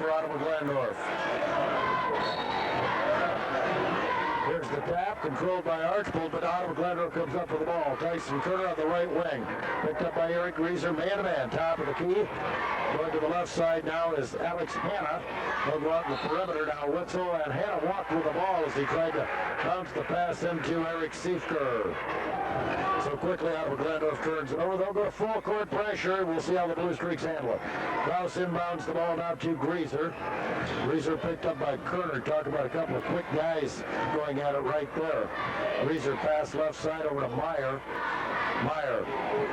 for Ottawa Glandorf. Here's the tap, controlled by Archbold, but Ottawa Glandorf comes up with the ball. Tyson Kerner on the right wing. Picked up by Eric Grieser, man-to-man, top of the key. Going to the left side now is Alex Hanna. He'll go out in the perimeter now. Witzel, and Hanna walked with the ball as he tried to bounce the pass into Eric Siefker. So quickly Ottawa Glandorf turns it over. They'll go to full court pressure. We'll see how the Bluestreaks handle it. Klaus inbounds the ball now to Grieser. Grieser picked up by Kerner. Talk about a couple of quick guys going at it right there. Grieser pass left side over to Meyer. Meyer,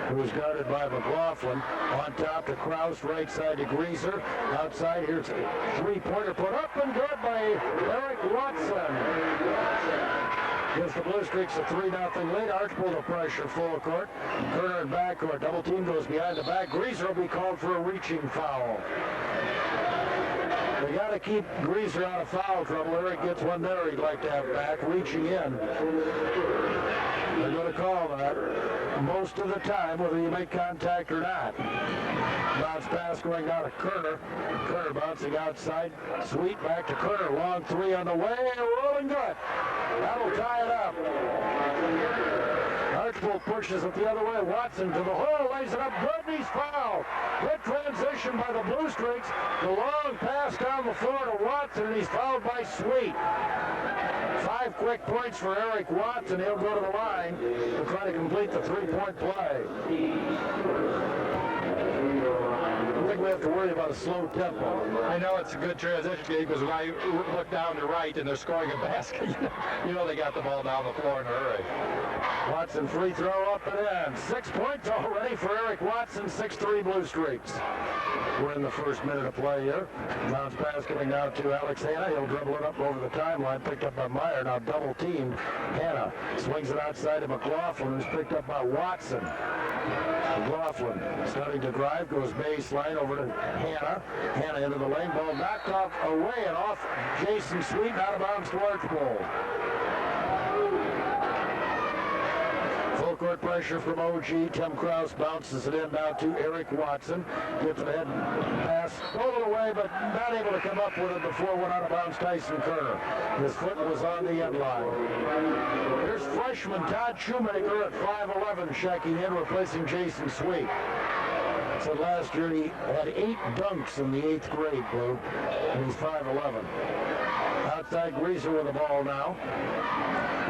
who was guarded by McLaughlin. On top to Kraus, right side to Grieser. Outside, here's a three-pointer put up and good by Eric Watson. Gives the Bluestreaks a 3-0 lead. Archbold will pressure full court. Kerner in backcourt. Double team goes behind the back. Grieser will be called for a reaching foul. They got to keep Grieser out of foul trouble. Eric gets one there he'd like to have back, reaching in. They're going to call that most of the time, whether you make contact or not. Bounce pass going down to Kerner. Kerner bouncing outside. Sweet back to Kerner. Long three on the way. Rolling good. That'll tie it up. Archbold pushes it the other way. Watson to the hole. Lays it up good, and he's fouled. Good transition by the Bluestreaks. The long pass down the floor to Watson, and he's fouled by Sweet. 5 quick points for Eric Watson. He'll go to the line to try to complete the three-point play. I think we have to worry about a slow tempo. I know it's a good transition game because when I look down to right and they're scoring a basket, you know they got the ball down the floor in a hurry. Watson free throw up and in. 6 points already for Eric Watson, 6-3 Bluestreaks. We're in the first minute of play here. Bounce pass coming out to Alex Hanna. He'll dribble it up over the timeline, picked up by Meyer. Now double teamed. Hanna swings it outside to McLaughlin, who's picked up by Watson. McLaughlin starting to drive, goes baseline over to Hanna. Hanna into the lane, ball knocked off away and off Jason Sweet, out of bounds to Archbold. Full court pressure from OG. Tim Kraus bounces it in now to Eric Watson. Gets it ahead, pass stolen away, but not able to come up with it before went out of bounds Tyson Kerner. His foot was on the end line. Here's freshman Todd Shoemaker at 5'11", checking in, replacing Jason Sweet. Said last year he had 8 dunks in the 8th grade, Blue, and he's 5'11". Outside Grieser with the ball now.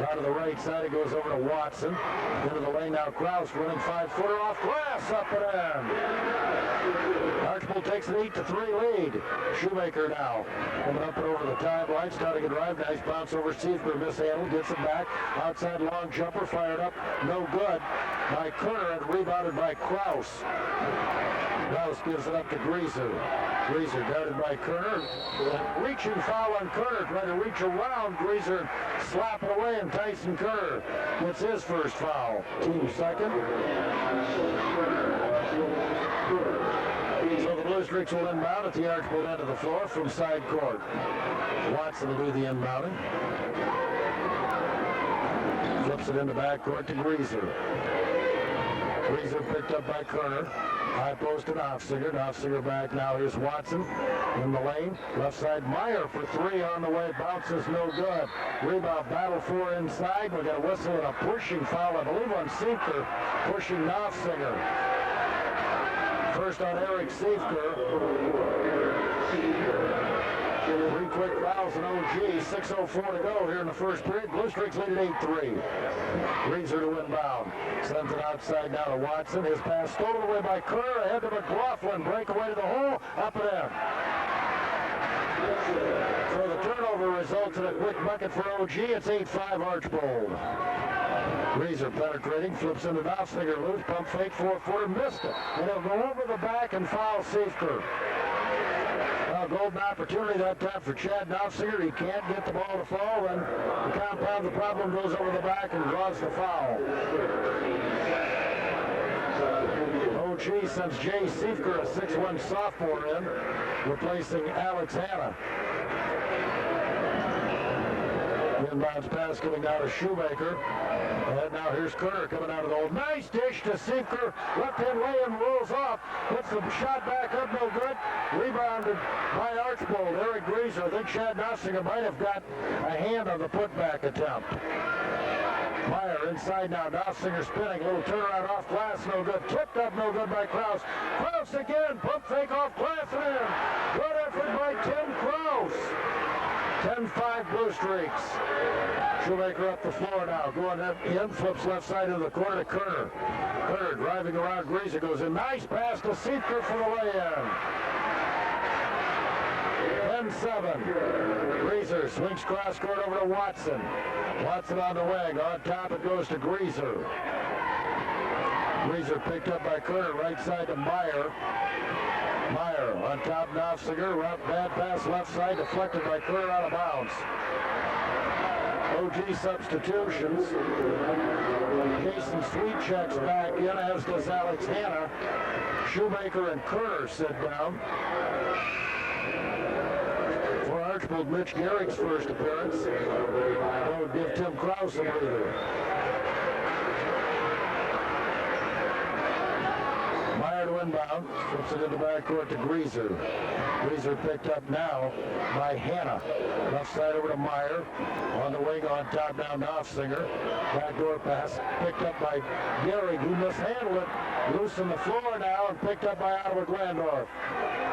Out to the right side, it goes over to Watson. Into the lane now, Kraus running 5-footer off glass, up and in. Archbold takes an 8-3 lead. Shoemaker now coming up and over the timeline, starting a drive. Nice bounce over Siefker, mishandled, gets it back. Outside long jumper, fired up, no good by Kerner and rebounded by Kraus. Kraus gives it up to Grieser. Grieser guarded by Kerner. Reaching foul on Kerner, trying to reach around Grieser, slap it away, and Tyson Kerner gets his first foul. Team second. So the Bluestreaks will inbound at the Archbold end of the floor from side court. Watson will do the inbounding. Flips it into backcourt to Grieser. Grieser picked up by Kerner. High post to Knopfsinger. Knopfsinger back now. Here's Watson in the lane. Left side Meyer for 3 on the way. Bounces no good. Rebound battle for inside. We got a whistle and a pushing foul, I believe, on Siefker. Pushing Knopfsinger. First on Eric Siefker. 3 quick fouls in OG. 6:04 to go here in the first period. Bluestreaks lead at 8-3. Grieser to inbound. Sends it outside now to Watson. His pass stolen away by Kerr. Ahead to McLaughlin. Breakaway to the hole. Up and in. So the turnover results in a quick bucket for OG. It's 8-5 Archbold. Grieser penetrating. Flips into Knopfsinger. Loose. Pump fake. 4-footer. Missed it. And he'll go over the back and foul Siefker. Golden opportunity that time for Chad Knopfsinger. He can't get the ball to fall, and the compound the problem goes over the back and draws the foul. OG sends Jay Siefker, a 6'1" sophomore, in, replacing Alex Hanna. Inbounds pass coming down to Shoemaker. And now here's Kerner coming out of the hole. Nice dish to Seeker. Left-hand lay-in rolls off. Hits the shot back up, no good. Rebounded by Archbold. Eric Greaser. I think Chad Nossinger might have got a hand on the putback attempt. Meyer inside now. Nossinger spinning. Little turnaround off glass, no good. Tipped up, no good by Kraus. Kraus again. Pump fake off glass and in. Good effort by Tim Kraus. 10-5 Bluestreaks. Shoemaker up the floor now. Going in, flips left side of the court to Kerner. Kerner driving around Greaser, goes in. Nice pass to Seeker for the lay-in. 10-7. Greaser swings cross court over to Watson. Watson on the wing. On top it goes to Greaser. Greaser picked up by Kerner. Right side to Meyer. Meyer on top, Nossinger. Bad pass left side, deflected by Kerner out of bounds. OG substitutions. Jason Sweet checks back in, as does Alex Hanna. Shoemaker and Kerner sit down. For Archbold, Mitch Gehrig's first appearance. That would give Tim Kraus a breather. Meyer to inbound, flips it in the backcourt to Greaser. Greaser picked up now by Hanna. Left side over to Meyer. On the wing, on top now, Nossinger. Backdoor pass picked up by Gehrig, who mishandled it. Loose on the floor now and picked up by Ottawa Glandorf.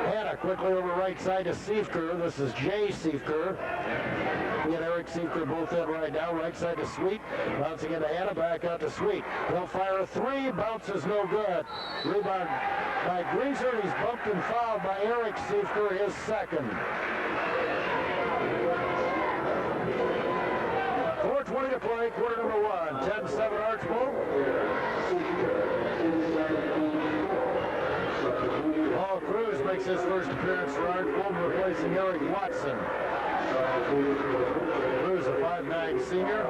Hanna quickly over right side to Seifker. This is Jay Seifker. He and Eric Seifker both in right now. Right side to Sweet. Bouncing into Hanna, back out to Sweet. He'll fire a three. Bounces no good. Rebound by Greaser. He's bumped and fouled by Eric Seifker, his second. 4:20 to play, quarter number one. 10-7 Archbold. Paul Cruz makes his first appearance for Archbold, replacing Eric Watson. Cruz, a 5'9" senior.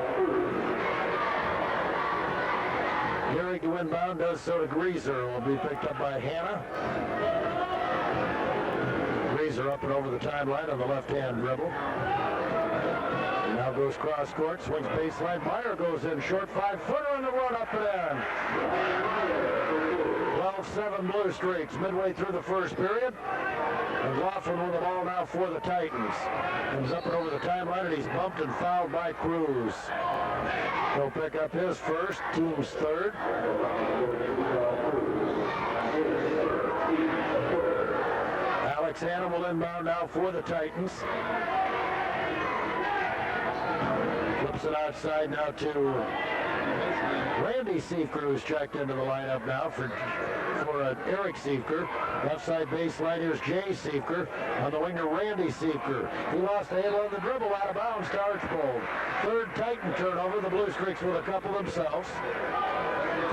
Gehrig to inbound, does so to Greaser. Will be picked up by Hanna. Greaser up and over the timeline on the left-hand dribble. Now goes cross court, swings baseline. Meyer goes in short, 5-footer on the run up and in. 12-7 Bluestreaks midway through the first period. And Laughlin with the ball now for the Titans. Comes up and over the timeline, and he's bumped and fouled by Cruz. He'll pick up his first, team's third. Alex Hanna will inbound now for the Titans. Flips it outside now to Randy Seifker, who's checked into the lineup now for Eric Seifker. Left side baseline, here's Jay Seifker. On the winger, Randy Seifker. He lost a handle on the dribble out of bounds to Archbold. Third Titan turnover. The Bluestreaks with a couple themselves.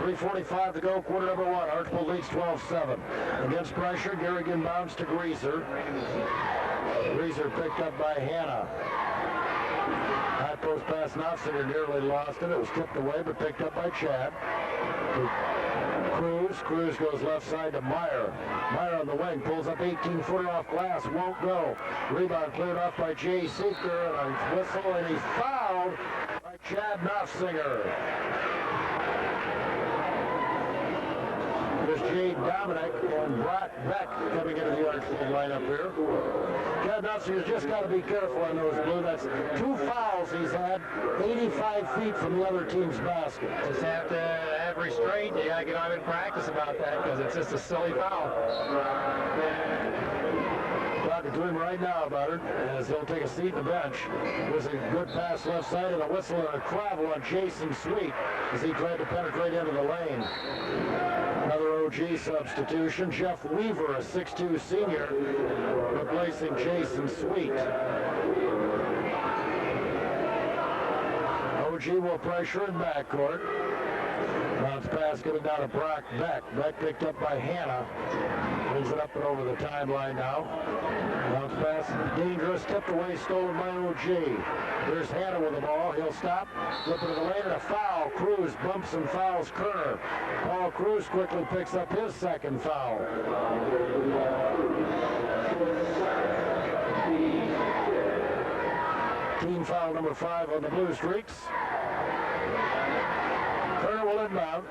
3:45 to go, quarter number one. Archbold leads 12-7. Against pressure, Gehrig inbounds to Greaser. Greaser picked up by Hanna. High post pass, Nossinger nearly lost it. It was tipped away, but picked up by Chad. Cruz goes left side to Meyer. Meyer on the wing, pulls up 18-footer off glass, won't go. Rebound cleared off by Jay Seifker, and a whistle, and he's fouled by Chad Nossinger. There's Jade Dominic and Brock Beck coming into the Archbold lineup here. Chad Nussinger's just got to be careful on those blue. That's 2 fouls he's had, 85 feet from the other team's basket. Just have to have restraint. You got to get on in practice about that because it's just a silly foul. Talking to him right now about it as he'll take a seat in the bench. There's a good pass left side and a whistle and a travel on Jason Sweet as he tried to penetrate into the lane. Another OG substitution, Jeff Weaver, a 6'2" senior, replacing Jason Sweet. OG will pressure in backcourt. Bounce pass coming down to Brock Beck. Beck picked up by Hanna. Brings it up and over the timeline now. Bounce pass, dangerous, tipped away, stolen by OG. There's Hanna with the ball. He'll stop, flip it to the lane, and a foul. Cruz bumps and fouls Kerner. Paul Cruz quickly picks up his second foul. Team foul number 5 on the Bluestreaks. Kerner will inbound.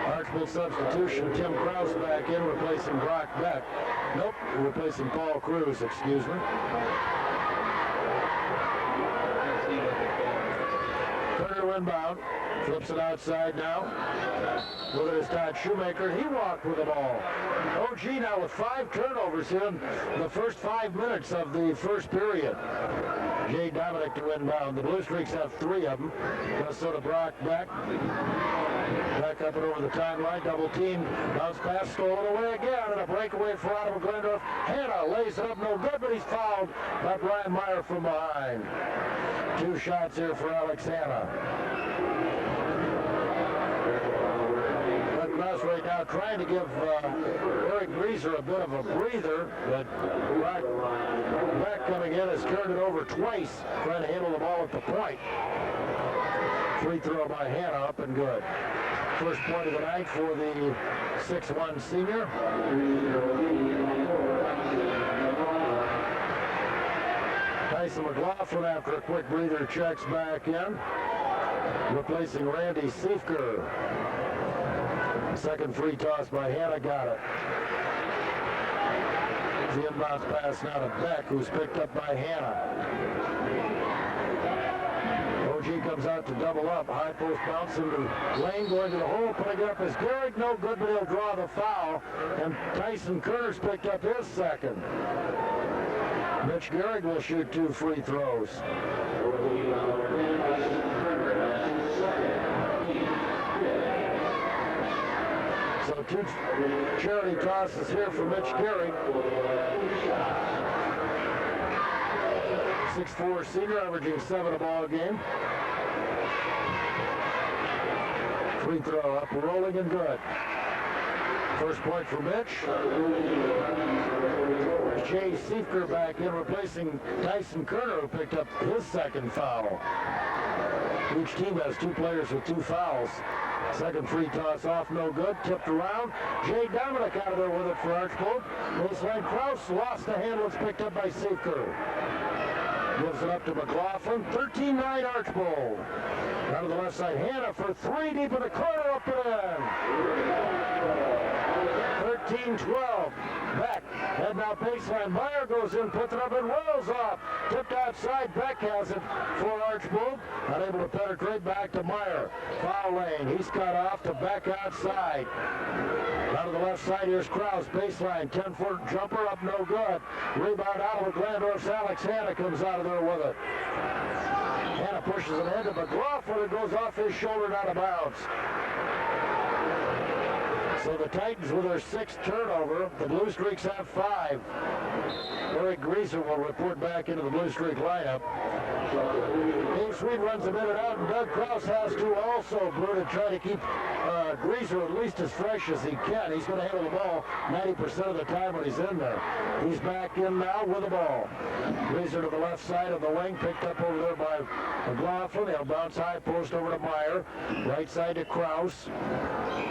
Archbold substitution. Tim Krause back in, replacing Brock Beck. Nope, replacing Paul Cruz, excuse me. Kerner will inbound. Flips it outside now. With it is Todd Shoemaker. He walked with the ball. OG now with 5 turnovers here in the first 5 minutes of the first period. Jay Dominic to inbound. The Bluestreaks have 3 of them. Minnesota Brock back. Back up and over the timeline. Double team. Bounce pass stolen away again. And a breakaway for Ottawa Glandorf. Hanna lays it up. No good, but he's fouled by Brian Meyer from behind. 2 shots here for Alex Hanna. Krause right now trying to give Eric Grieser a bit of a breather, but Beck coming in has turned it over twice, trying to handle the ball at the point. Free throw by Hanna, up and good. First point of the night for the 6'1 senior. Tyson McLaughlin, after a quick breather, checks back in, replacing Randy Siefker. Second free toss by Hanna, got it. The inbounds pass now to Beck, who's picked up by Hanna. OG comes out to double up. High post bounce into Lane, going to the hole, putting it up as Gehrig. No good, but he'll draw the foul. And Tyson Kerner's picked up his second. Mitch Gehrig will shoot 2 free throws. So 2 charity tosses here for Mitch Gehrig. 6'4 senior, averaging 7 a ball game. Free throw up, rolling and good. First point for Mitch. Jay Siefker back in, replacing Tyson Kerner, who picked up his second foul. Each team has 2 players with 2 fouls. Second free toss off, no good. Tipped around. Jay Dominic out of there with it for Archbold. Baseline Krause lost the handle. It's picked up by Siefker. Gives it up to McLaughlin. 13-9 Archbold. Out of the left side, Hanna for 3 deep in the corner, up and in. 13-12. Beck, head now baseline. Meyer goes in, puts it up and rolls off. Tipped outside. Beck has it for Archbold. Unable to penetrate, back to Meyer. Foul lane. He's cut off to Beck outside. Out of the left side, here's Krause. Baseline. 10-foot jumper up, no good. Rebound out of Glandorf's Alex Hanna comes out of there with it. Hanna pushes it ahead to McLaughlin. It goes off his shoulder and out of bounds. So the Titans with their 6th turnover. The Bluestreaks have 5. Eric Grieser will report back into the Bluestreak lineup. Dave Sweet runs a minute out, and Doug Krause has to also, Blue, to try to keep Grieser at least as fresh as he can. He's going to handle the ball 90% of the time when he's in there. He's back in now with the ball. Grieser to the left side of the wing, picked up over there by McLaughlin. They'll bounce high post over to Meyer. Right side to Krause.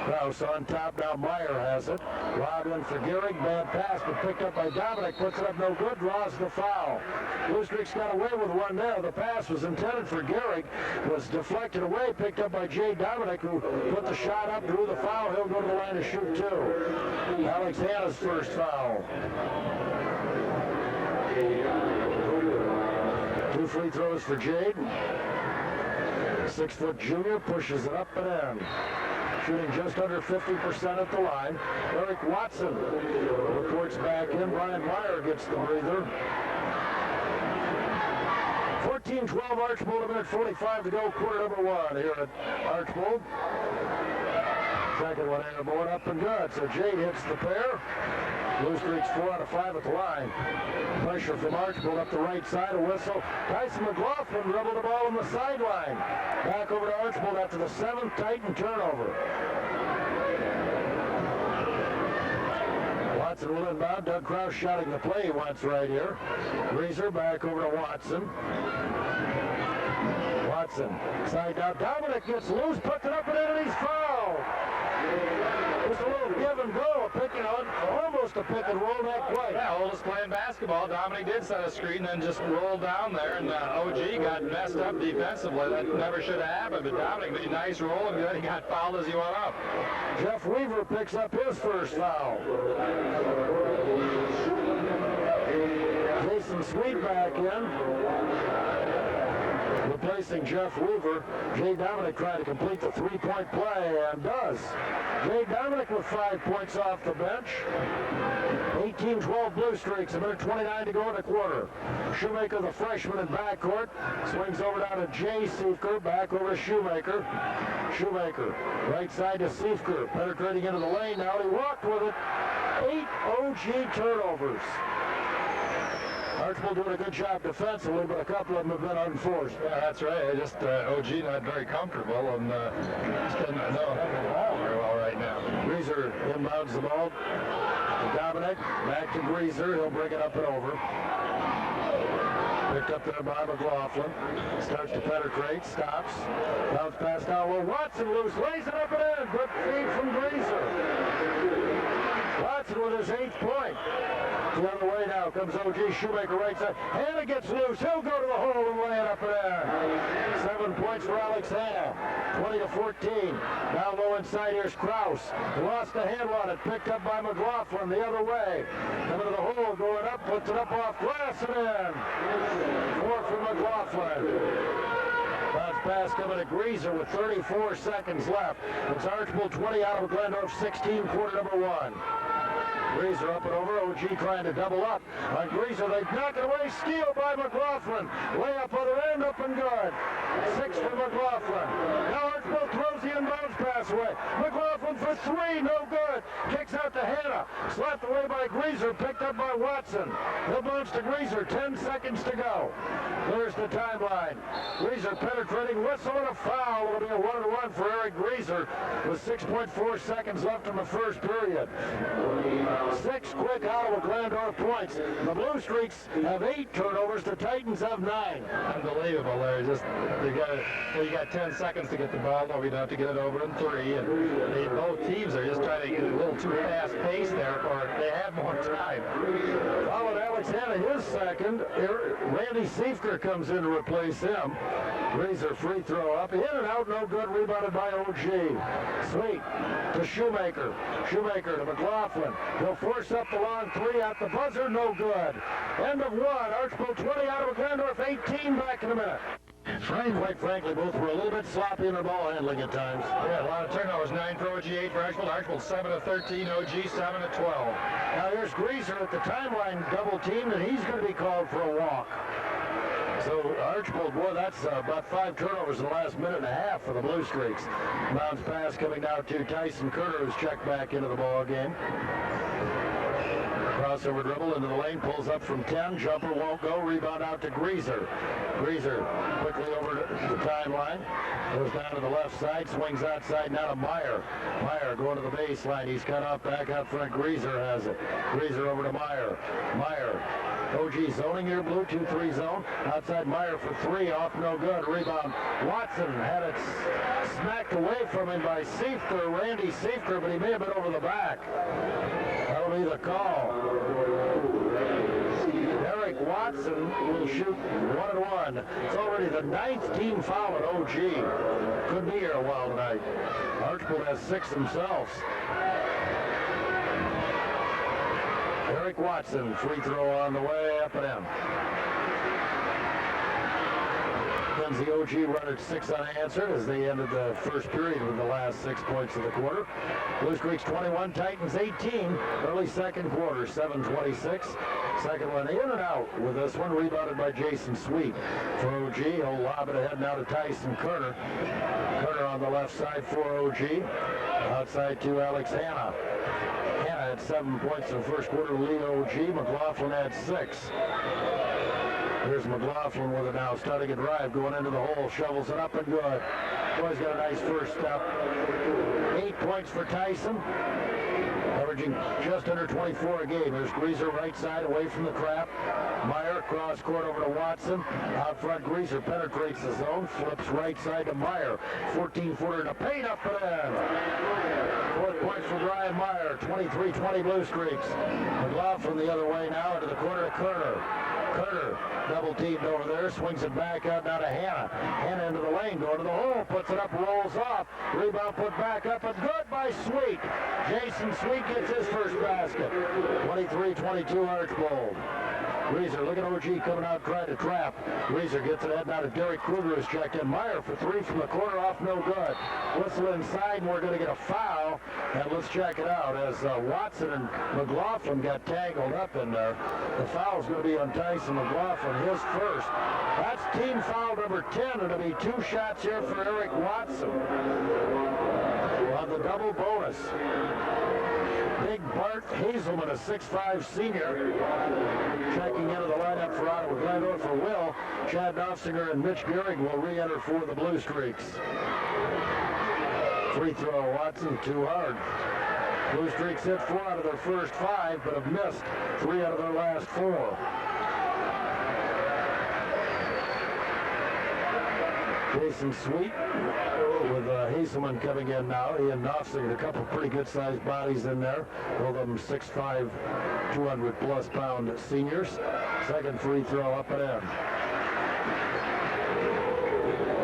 Krause on top now. Meyer has it. Lob in for Gehrig. Bad pass, but picked up by Dominic. Puts it up no good. Draws the foul. Bluestreaks got away with one there. The pass was intended for Gehrig. Was deflected away. Picked up by Jay Dominic, who put the shot up, drew the foul. He'll go to the line to shoot 2. Alex Hanna's first foul. 2 free throws for Jade. 6-foot junior pushes it up and in. Shooting just under 50% at the line. Eric Watson reports back in. Brian Meyer gets the breather. 14-12 Archbold, a minute 45 to go, quarter number 1 here at Archbold. Second one airborne, up and good. So Jade hits the pair. Bluestreaks 4 out of 5 at the line. Pressure from Archbold up the right side, a whistle. Tyson McLaughlin dribbled the ball on the sideline. Back over to Archbold after the 7th Titan turnover. Watson will inbound. Doug Krause shouting the play he wants right here. Grieser back over to Watson. Watson, side down. Dominic gets loose, puts it up and in, and he's fouled. Just a little give and go, picking on almost almost a pick and roll, not quite. Yeah, oldest playing basketball. Dominic did set a screen, then just rolled down there, and OG got messed up defensively. That never should have happened, but Dominic made a nice roll, and then he got fouled as he went up. Jeff Weaver picks up his first foul. Jason Sweet back in, replacing Jeff Weaver. Jay Dominic trying to complete the three-point play, and does. Jay Dominic with 5 points off the bench. 18-12 Bluestreaks, a minute 29 to go in the quarter. Shoemaker, the freshman in backcourt, swings over down to Jay Seifker, back over to Shoemaker. Shoemaker, right side to Seifker, penetrating into the lane now. He walked with it. 8 OG turnovers. Archbold doing a good job defensively, but a couple of them have been unforced. Yeah, that's right. Just OG not very comfortable, and just didn't know the ball very well right now. Greaser inbounds the ball. Dominic, back to Greaser. He'll bring it up and over. Picked up there by McLaughlin. Starts to penetrate, stops. Bounce pass down low. Watson loose, lays it up and in. Good feed from Greaser. Watson with his 8th point. The other way now comes OG. Shoemaker right side. Hanna gets loose. He'll go to the hole and lay it up and in. 7 points for Alex Hanna. 20-14. Now low inside, here's Krause. Lost a handle on it. Picked up by McLaughlin the other way. Coming to the hole, going up, puts it up off glass and in. 4 for McLaughlin. Bounce pass coming to Greaser with 34 seconds left. It's Archbold 20, Ottawa Glandorf 16, quarter number 1. Greaser up and over. OG trying to double up on Greaser. They knock it away. Steal by McLaughlin. Layup other end, up and good. 6 for McLaughlin. Now Archbold throws the inbounds pass away. McLaughlin for 3, no good. Kicks out to Hanna. Slapped away by Greaser. Picked up by Watson. He'll bounce to Greaser. 10 seconds to go. There's the timeline. Greaser penetrating, whistle and a foul. It'll be a 1-1 for Eric Greaser with 6.4 seconds left in the first period. 6 quick Ottawa Glandorf points. The Bluestreaks have 8 turnovers. The Titans have 9. Unbelievable, Larry. Just you got 10 seconds to get the ball. No, we don't have to get it over in 3. And both teams are just trying to get a little too fast pace there, or they have more time. Followed Alex Hanna, his second. Randy Seifker comes in to replace him. Greaser free throw up. In and out, no good. Rebounded by OG. Sweet to Shoemaker. Shoemaker to McLaughlin. He'll force up the long 3 at the buzzer. No good. End of 1. Archbold 20, Ottawa Glandorf 18. Back in a minute. Quite frankly, both were a little bit sloppy in their ball handling at times. Yeah, a lot of turnovers. 9 for OG, 8 for Archbold. Archbold 7-13, OG 7-12. Now here's Greaser at the timeline double teamed, and he's going to be called for a walk. So Archbold, boy, that's about 5 turnovers in the last minute and a half for the Bluestreaks. Bounce pass coming down to Tyson Kerner, who's checked back into the ball game. Crossover dribble into the lane, pulls up from 10, jumper won't go, rebound out to Greaser. Greaser quickly over to the timeline, goes down to the left side, swings outside now to Meyer. Meyer going to the baseline, he's cut off back out front, Greaser has it. Greaser over to Meyer. Meyer, OG zoning here, blue 2-3 zone, outside Meyer for 3, off no good, rebound. Watson had it smacked away from him by Seifker, Randy Seifker, but he may have been over the back. That'll be the call. Eric Watson will shoot 1-1. It's already the 9th team foul at OG. Could be here a while tonight. Archbold has 6 themselves. Eric Watson, free throw on the way, up and in. The OG run at 6 unanswered as they ended the first period with the last 6 points of the quarter. Bluestreaks 21, Titans 18. Early second quarter, 7:26. Second one in and out with this one, rebounded by Jason Sweet for OG. He'll lob it ahead now to Tyson Kerner. Kerner on the left side for OG. Outside to Alex Hanna. Hanna had 7 points in the first quarter, lead OG. McLaughlin had 6. Here's McLaughlin with it now, starting a drive, going into the hole, shovels it up and good. Boy's got a nice first step. 8 points for Tyson. Average averaging just under 24 a game. There's Greaser right side away from the trap. Meyer cross court over to Watson. Out front, Greaser penetrates the zone, flips right side to Meyer. 14-footer to paint up and in. 4 points for Brian Meyer. 23-20 Bluestreaks. McLaughlin the other way now into the corner to Kerner. Kerner double teamed over there, swings it back out now to Hanna. Hanna into the lane, going to the hole, puts it up, rolls off. Rebound put back up, and good by Sweet. Jason Sweet gets his first basket. 23-22 Archbold. Greaser, look at OG coming out trying to trap. Greaser gets it ahead now to Derek Kruger who's checked in. Meyer for 3 from the corner off, no good. Whistle inside, and we're going to get a foul. And let's check it out as Watson and McLaughlin got tangled up in there. The foul's going to be on Tyson McLaughlin, his first. That's team foul number 10. It'll be 2 shots here for Eric Watson. We'll have the double bonus. Big Bart Hazelman, a 6'5 senior, checking into the lineup for Ottawa Glandorf for Will. Chad Knopfsinger and Mitch Gehrig will re-enter for the Bluestreaks. Free throw, Watson, too hard. Bluestreaks hit 4 out of their first 5, but have missed 3 out of their last 4. Jason Sweet with Hazelman coming in now. He and Knopfsinger, a couple pretty good-sized bodies in there. Both of them 6'5", 200-plus pound seniors. Second free throw up and in.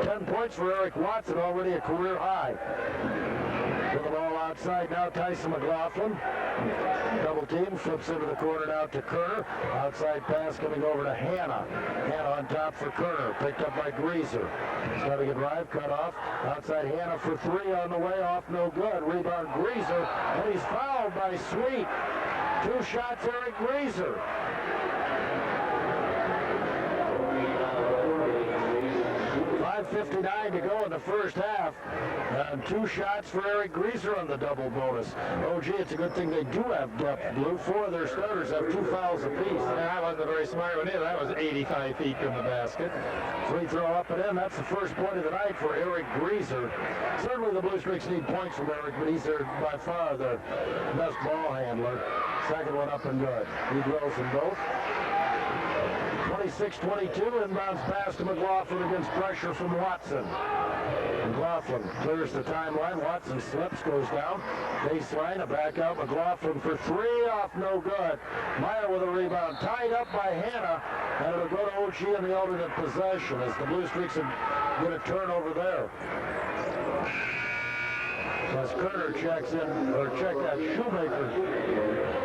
10 points for Eric Watson, already a career high. With the ball outside now, Tyson McLaughlin. Double team, flips into the corner now to Kerner. Outside pass coming over to Hanna. Hanna on top for Kerner, picked up by Greaser. Starting a drive, cut off. Outside Hanna for 3 on the way, off no good. Rebound Greaser, and he's fouled by Sweet. 2 shots, Eric Greaser. 5:59 to go in the first half. And 2 shots for Eric Greaser on the double bonus. Oh, gee, it's a good thing they do have depth, Blue. 4 of their starters have 2 fouls apiece. And that wasn't a very smart one either. That was 85 feet from the basket. Free throw up and in. That's the first point of the night for Eric Greaser. Certainly the Bluestreaks need points from Eric, but he's by far the best ball handler. Second one up and good. He drills them both. 26-22, inbounds pass to McLaughlin against pressure from Watson. McLaughlin clears the timeline. Watson slips, goes down. Baseline, a back out. McLaughlin for 3, off, no good. Meyer with a rebound, tied up by Hanna, and it'll go to OG in the alternate possession as the Bluestreaks get a turnover there. As Kerner checks in, or check that Shoemaker,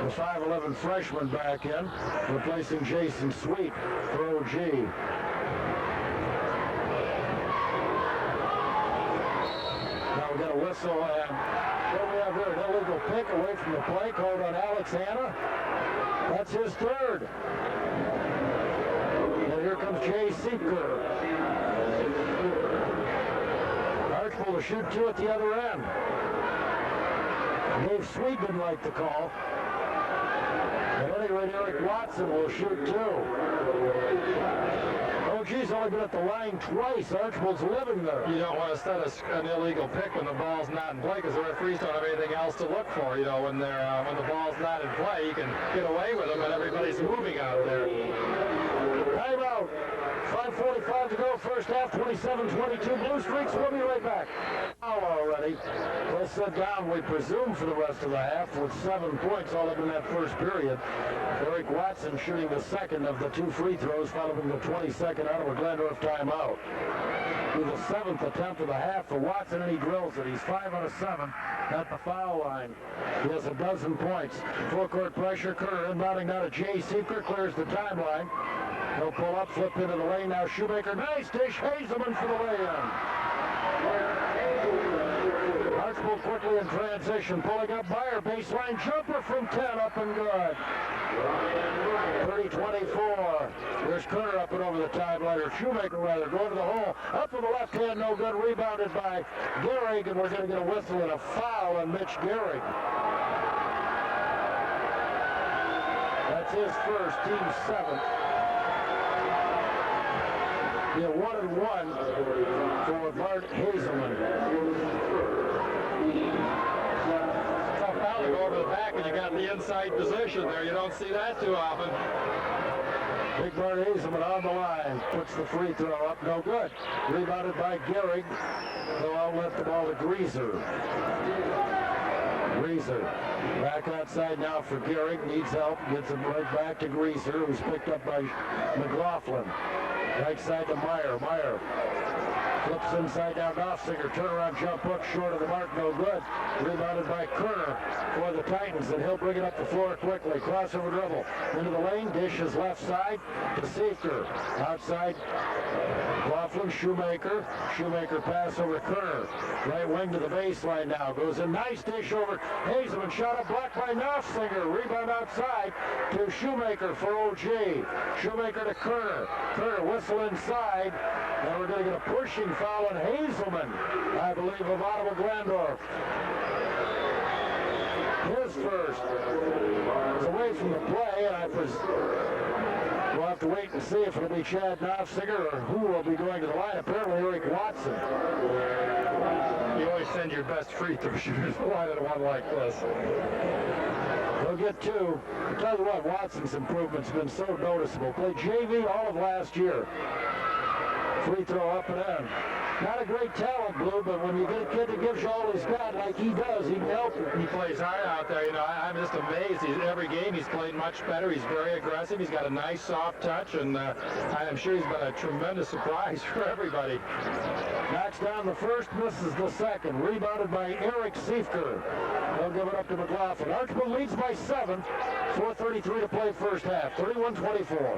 the 5'11 freshman back in, replacing Jason Sweet for OG. Now we got a whistle, and what we have here, an illegal pick away from the play called on Alex Hanna. That's his 3rd. And here comes Jay Seeker. Archbold to shoot 2 at the other end. Dave Sweet didn't like the call. At any rate, Eric Watson will shoot 2. OG's only been at the line twice. Archbold's living there. You don't want to set an illegal pick when the ball's not in play because the referees don't have anything else to look for. You know, when the ball's not in play, you can get away with them and everybody's moving out there. Timeout. 5:45 to go, first half, 27-22. Bluestreaks, we'll be right back. Foul already. We'll sit down, we presume, for the rest of the half with 7 points all up in that first period. Eric Watson shooting the second of the 2 free throws, following the 22nd Ottawa Glandorf timeout. With the 7th attempt of the half for Watson, and he drills it. He's 5 out of 7 at the foul line. He has 12 points. Full court pressure. Kerner inbounding now to Jay Seeker, clears the timeline. He'll pull up, flip into the lane now. Shoemaker, nice dish. Hazelman for the lay-in. Archbold quickly in transition, pulling up Meyer, baseline jumper from 10, up and good. 30-24. There's Kerner up and over the timeline, or Shoemaker rather, going to the hole. Up with the left hand, no good. Rebounded by Gehrig, and we're going to get a whistle and a foul on Mitch Gehrig. That's his first, team 7th. Yeah, 1-1 for Bart Hazelman. Tough foul You go over the back and you got the inside position there. You don't see that too often. Big Bart Hazelman on the line. Puts the free throw up. No good. Rebounded by Gehrig. They'll outlet the ball to Greaser. Greaser back outside now for Gehrig. Needs help. Gets it right back to Greaser, who's picked up by McLaughlin. Right side to Meyer. Meyer flips inside down Knopfsinger. Turnaround jump hook short of the mark. No good. Rebounded by Kerner for the Titans, and he'll bring it up the floor quickly. Crossover dribble into the lane. Dishes left side to Seeker. Outside McLaughlin, Shoemaker. Shoemaker pass over Kerner. Right wing to the baseline now. Goes a nice dish over Hazelman. Shot up blocked by Knopfsinger. Rebound outside to Shoemaker for OG. Shoemaker to Kerner. Kerner whistle inside. And we're going to get a pushing foul on Hazelman, I believe, of Ottawa Glandorf. His first. It's away from the play, and we'll have to wait and see if it'll be Chad Knopfsinger or who will be going to the line. Apparently Eric Watson. You always send your best free throw shooters to the line at one like this. They'll get two. I'll tell you what, Watson's improvement's been so noticeable. Played JV all of last year. Free throw up and in. Not a great talent, Blue, but when you get a kid that gives you all he's got like he does, he can help you. He plays hard out there. You know, I'm just amazed. Every game he's played much better. He's very aggressive. He's got a nice soft touch, and I'm sure he's been a tremendous surprise for everybody. Knocks down the first, misses the second. Rebounded by Eric Seifker. They'll give it up to McLaughlin. Archbold leads by 7. 4:33 to play first half. 31-24.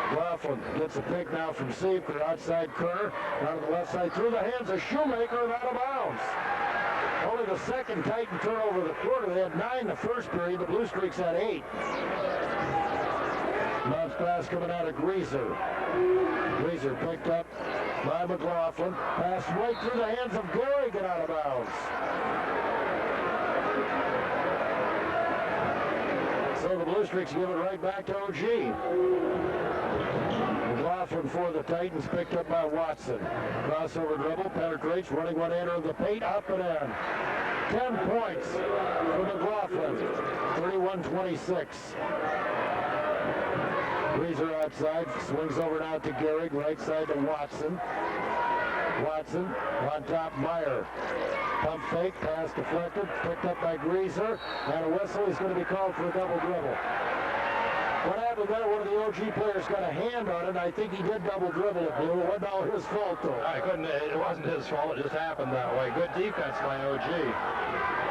McLaughlin gets a pick now from Seifker. Outside Kerner. Out to the left side. Through the hands of Shoemaker and out of bounds. Only the second Titan turnover of the quarter. They had 9 the first period. The Bluestreaks had 8. Bounce pass coming out of Greaser. Greaser picked up by McLaughlin. Pass right through the hands of Gehrig and out of bounds. So the Bluestreaks give it right back to OG. McLaughlin for the Titans, picked up by Watson. Crossover dribble, penetrates, running one-hander of the paint, up and in. 10 points for McLaughlin, 31-26. Greaser outside, swings over now to Gehrig, right side to Watson. Watson on top, Meyer. Pump fake, pass deflected, picked up by Greaser, and a whistle. He's going to be called for a double dribble. What happened there, one of the OG players got a hand on it. I think he did double dribble it, Blue. It wasn't all his fault, though. It wasn't his fault. It just happened that way. Good defense by OG.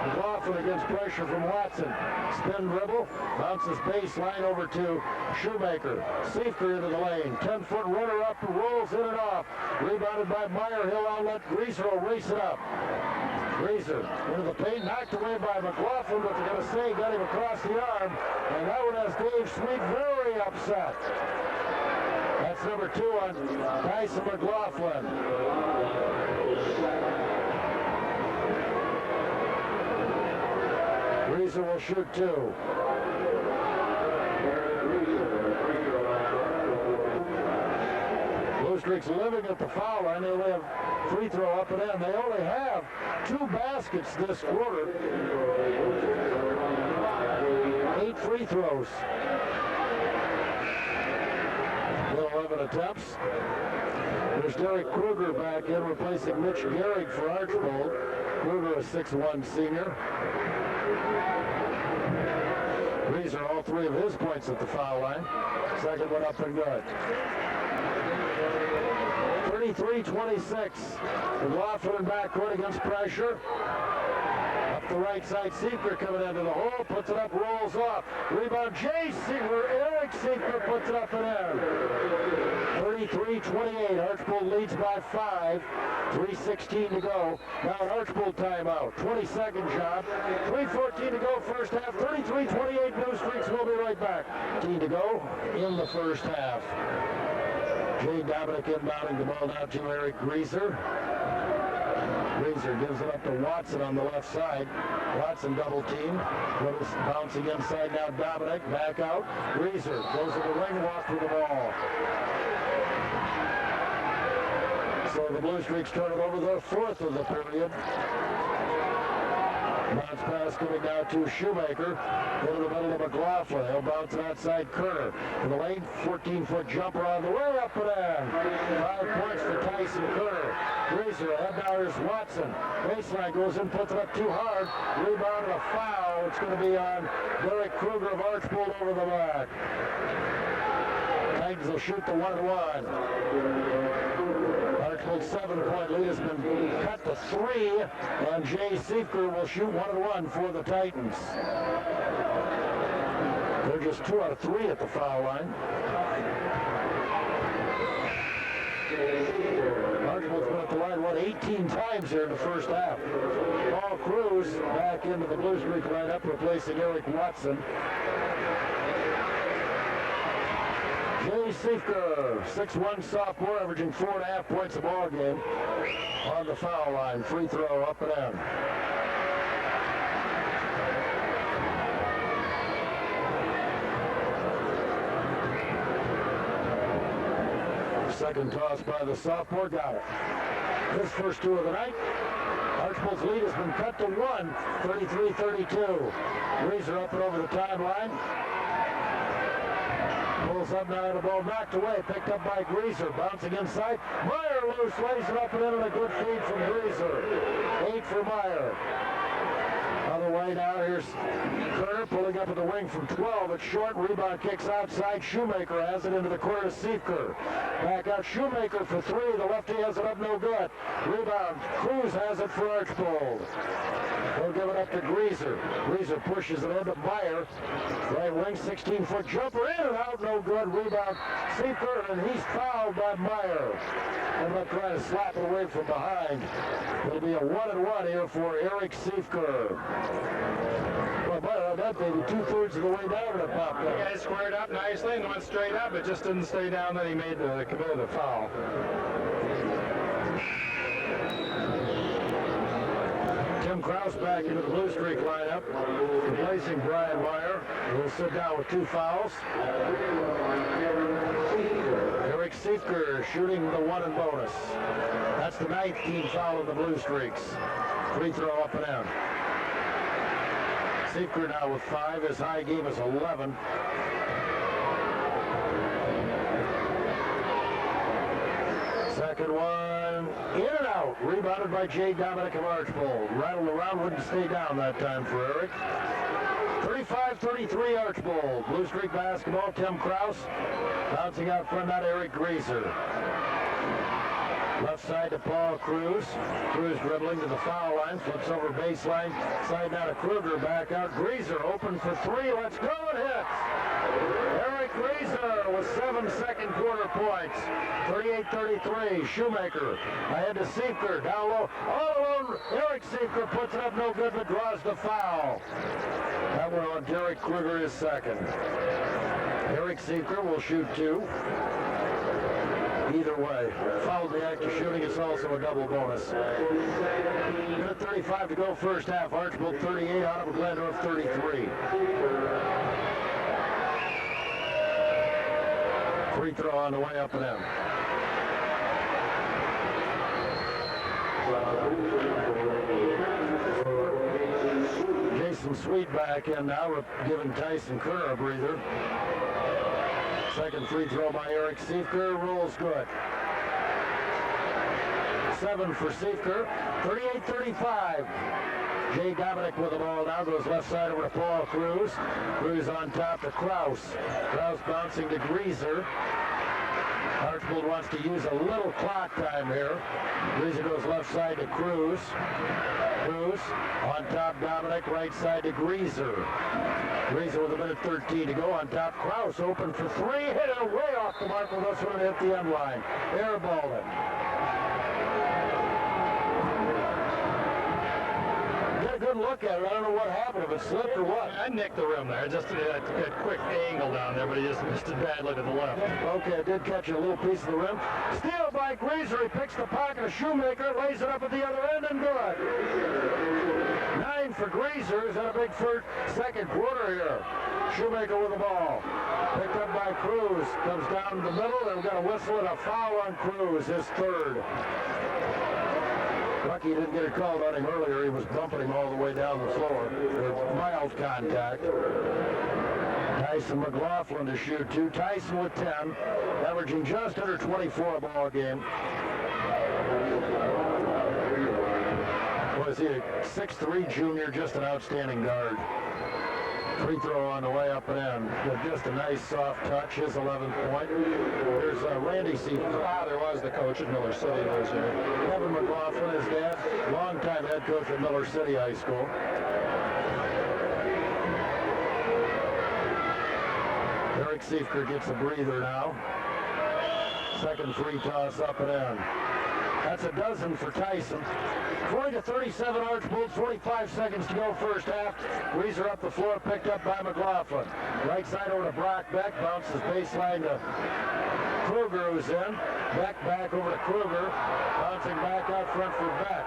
McLaughlin against pressure from Watson. Spin dribble, bounces baseline over to Shoemaker. Seifker into the lane. 10-foot runner up, rolls in and off. Rebounded by Meyer. He'll outlet Greaser, will race it up. Greaser into the paint, knocked away by McLaughlin, but they're going to say got him across the arm. And that one has Dave Sweet very upset. That's number 2 on Tyson McLaughlin. Greaser will shoot 2. Bluestreaks living at the foul line. They only have free throw up and in. They only have 2 baskets this quarter. 8 free throws. 11 attempts. There's Derek Kruger back in, replacing Mitch Gehrig for Archbold. Kruger, a 6'1 senior. Greaser, all 3 of his points at the foul line. Second one up and good. 33-26. McLaughlin in backcourt against pressure. Up the right side, Seifker coming into the hole, puts it up, rolls off. Rebound, Jay Seifker, Eric Seifker puts it up and in. 33-28, Archbold leads by 5. 3:16 to go. Now an Archbold timeout. 20-second shot. 3:14 to go first half. 33-28, Bluestreaks will be right back. 15 to go in the first half. Jay Dominic inbounding the ball now to Eric Greaser. Greaser gives it up to Watson on the left side. Watson double team. Bouncing inside now, Dominic. Back out. Greaser goes to the ring, walk with the ball. So the Bluestreaks turn it over the 4th of the period. Bounce pass coming down to Shoemaker. Into the middle of McLaughlin. He'll bounce it outside Kerner. In the lane, 14-foot jumper on the way up and in. 5 points for Tyson Kerner. Greaser ahead now. Here's Watson. Baseline goes in, puts it up too hard. Rebound and a foul. It's going to be on Derek Kruger of Archbold over the back. Titans will shoot the 1-1. Archbold's 7-point lead has been cut to 3, and Jay Siefker will shoot 1-1 for the Titans. They're just 2 out of 3 at the foul line. Archbold's been at the line, 18 times here in the first half. Paul Cruz back into the Bluestreaks lineup, replacing Eric Watson. Jay Siefker, 6'1" sophomore, averaging 4.5 points a ball game on the foul line. Free throw up and in. Second toss by the sophomore, got it. His first 2 of the night. Archbold's lead has been cut to 1, 33-32. Greaser up and over the timeline. Pulls up now, the ball knocked away, picked up by Greaser, bouncing inside. Meyer loose, lays it up and in, and a good feed from Greaser. 8 for Meyer. Other way now, here's Kerner pulling up at the wing from 12. It's short, rebound kicks outside. Shoemaker has it into the corner to Siefker. Back out Shoemaker for 3. The lefty has it up, no good. Rebound, Cruz has it for Archbold. They'll give it up to Greaser. Greaser pushes it into Meyer. Right wing, 16-foot jumper, in and out, no good. Rebound, Siefker, and he's fouled by Meyer. And they'll try to slap it away from behind. It'll be a 1-1 here for Eric Siefker. Well, Meyer, that maybe 2/3 of the way down and it popped up. Yeah, he squared up nicely and went straight up. It just didn't stay down. Then he committed the foul. Tim Kraus back into the Bluestreaks lineup, replacing Brian Meyer. He'll sit down with 2 fouls. Eric Siefker shooting the 1 and bonus. That's the 9th team foul of the Bluestreaks. Free throw up and in. Siefker now with 5. His high game is 11. Second one, in and out. Rebounded by Jay Dominic of Archbold. Rattled around, wouldn't stay down that time for Eric. 35-33 Archbold. Bluestreaks basketball, Tim Kraus. Bouncing out front, not Eric Greaser. Left side to Paul Cruz. Cruz dribbling to the foul line, flips over baseline. Side now to Kruger, back out. Greaser open for 3. Let's go, and hits. Eric Greaser with 7 second quarter points. 38-33. Shoemaker ahead to Siefker. Down low. All alone. Eric Siefker puts it up, no good, but draws the foul. That one on Derek Kruger, his second. Eric Siefker will shoot 2. Either way, fouled the act of shooting. It's also a double bonus. Minute 35 to go first half. Archbold 38, Ottawa Glandorf 33. Free throw on the way up and in. Jason Sweet back in now, giving Tyson Kerr a breather. Second free throw by Eric Siefker, rolls good. 7 for Siefker, 38-35. Jay Dominic with the ball now, goes left side over to Paul Cruz. Cruz on top to Kraus. Kraus bouncing to Greaser. Archbold wants to use a little clock time here. Greaser goes left side to Cruz. Cruz on top, Dominic, right side to Greaser. Greaser with a minute 13 to go on top. Kraus open for 3, hit it way off the mark with this one, hit the end line. Airballed it. Get a good look at it. I don't know what happened, if it slipped or what. I nicked the rim there. Just a quick angle down there, but he just missed it badly to the left. Okay, it did catch a little piece of the rim. Steal by Greaser. He picks the pocket of Shoemaker, lays it up at the other end, and good. 9 for Greaser. He's had a big second quarter here. Shoemaker with the ball. Picked up by Cruz. Comes down the middle, and we've got a whistle and a foul on Cruz, his third. Lucky he didn't get a call on him earlier. He was bumping him all the way down the floor. With mild contact. Tyson McLaughlin to shoot 2. Tyson with 10, averaging just under 24 a ball game. Was he a 6'3" junior, just an outstanding guard. Free throw on the way up and in. With just a nice soft touch, his 11th point. There's Randy Seaton's father was the coach at Miller City those years. Kevin McLaughlin, his dad, longtime head coach at Miller City High School. Eric Seifker gets a breather now. Second free toss up and in. That's a dozen for Tyson. 40-37 Archbold, 45 seconds to go first half. Greaser up the floor, picked up by McLaughlin. Right side over to Brock Beck, bounces baseline to Kruger, who's in. Beck back over to Kruger, bouncing back out front for Beck.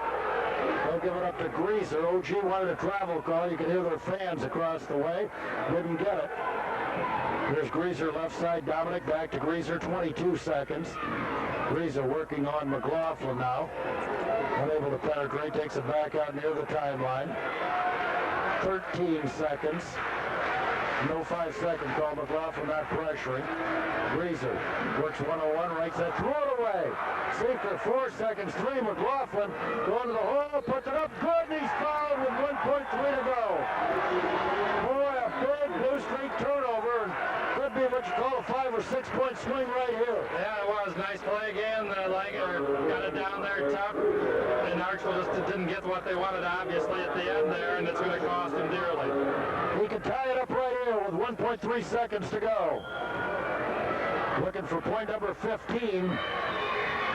They'll give it up to Greaser. OG wanted a travel call. You can hear their fans across the way. Didn't get it. Here's Greaser left side. Dominic back to Greaser, 22 seconds. Greaser working on McLaughlin now. Unable to penetrate, takes it back out near the timeline. 13 seconds. No 5-second call. McLaughlin not pressuring. Greaser works 101, right side, throw it away. Seifker, 4 seconds, 3. McLaughlin going to the hole, puts it up good, and he's fouled with 1.3 to go. Boy, a big Bluestreak turnover, and could be what you call a 5 or 6 point swing right here. Yeah, it was. Nice play again. Got it down there tough. And Archbold just didn't get what they wanted, obviously, at the end there, and it's going to cost him dearly. He can tie it up right here with 1.3 seconds to go. Looking for point number 15.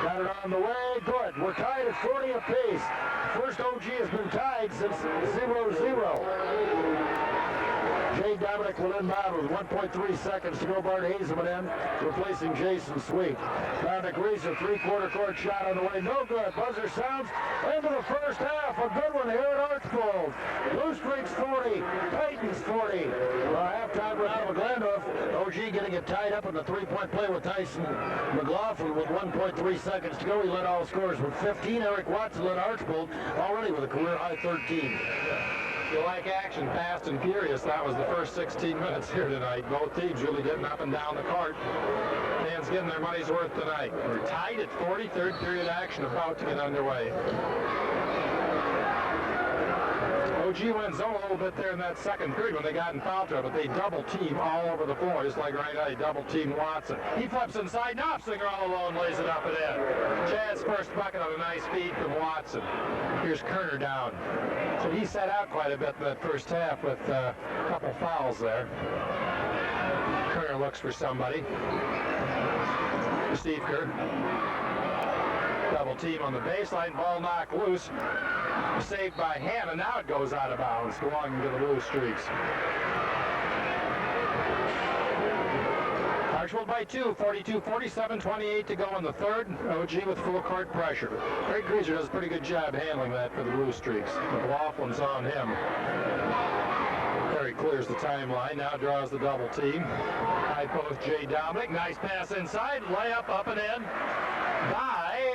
Got it on the way. Good. We're tied at 40 apiece. First OG has been tied since 0-0. Jay Dominic will inbound with 1.3 seconds to go. Bart Hazeman in, replacing Jason Sweet. Down to Greaser, 3/4 court shot on the way. No good. Buzzer sounds into the first half. A good one here at Archbold. Bluestreaks 40, Titans 40. Halftime with Ottawa Glandorf. OG getting it tied up in the 3-point play with Tyson McLaughlin with 1.3 seconds to go. He led all scorers with 15. Eric Watson led Archbold already with a career high 13. If you like action, fast and furious, that was the first 16 minutes here tonight. Both teams really getting up and down the court. Fans getting their money's worth tonight. We're tied at 40, third period action about to get underway. OG went zone a little bit there in that second period when they got in foul trouble, but they double team all over the floor, just like right now they double team Watson. He flips inside, Knopfsinger all alone, lays it up and in. Chad's first bucket on a nice feed from Watson. Here's Kerner down. So he sat out quite a bit in that first half with a couple fouls there. Kerner looks for somebody. Seifker. Double team on the baseline, ball knocked loose. Saved by Hannah, now it goes out of bounds, belonging to the Bluestreaks. Archbold by 2, 42-47, 28 to go in the third. OG with full court pressure. Greg Greaser does a pretty good job handling that for the Bluestreaks. McLaughlin's on him. Perry clears the timeline, now draws the double team. High post Jay Dominic, nice pass inside, layup up and in.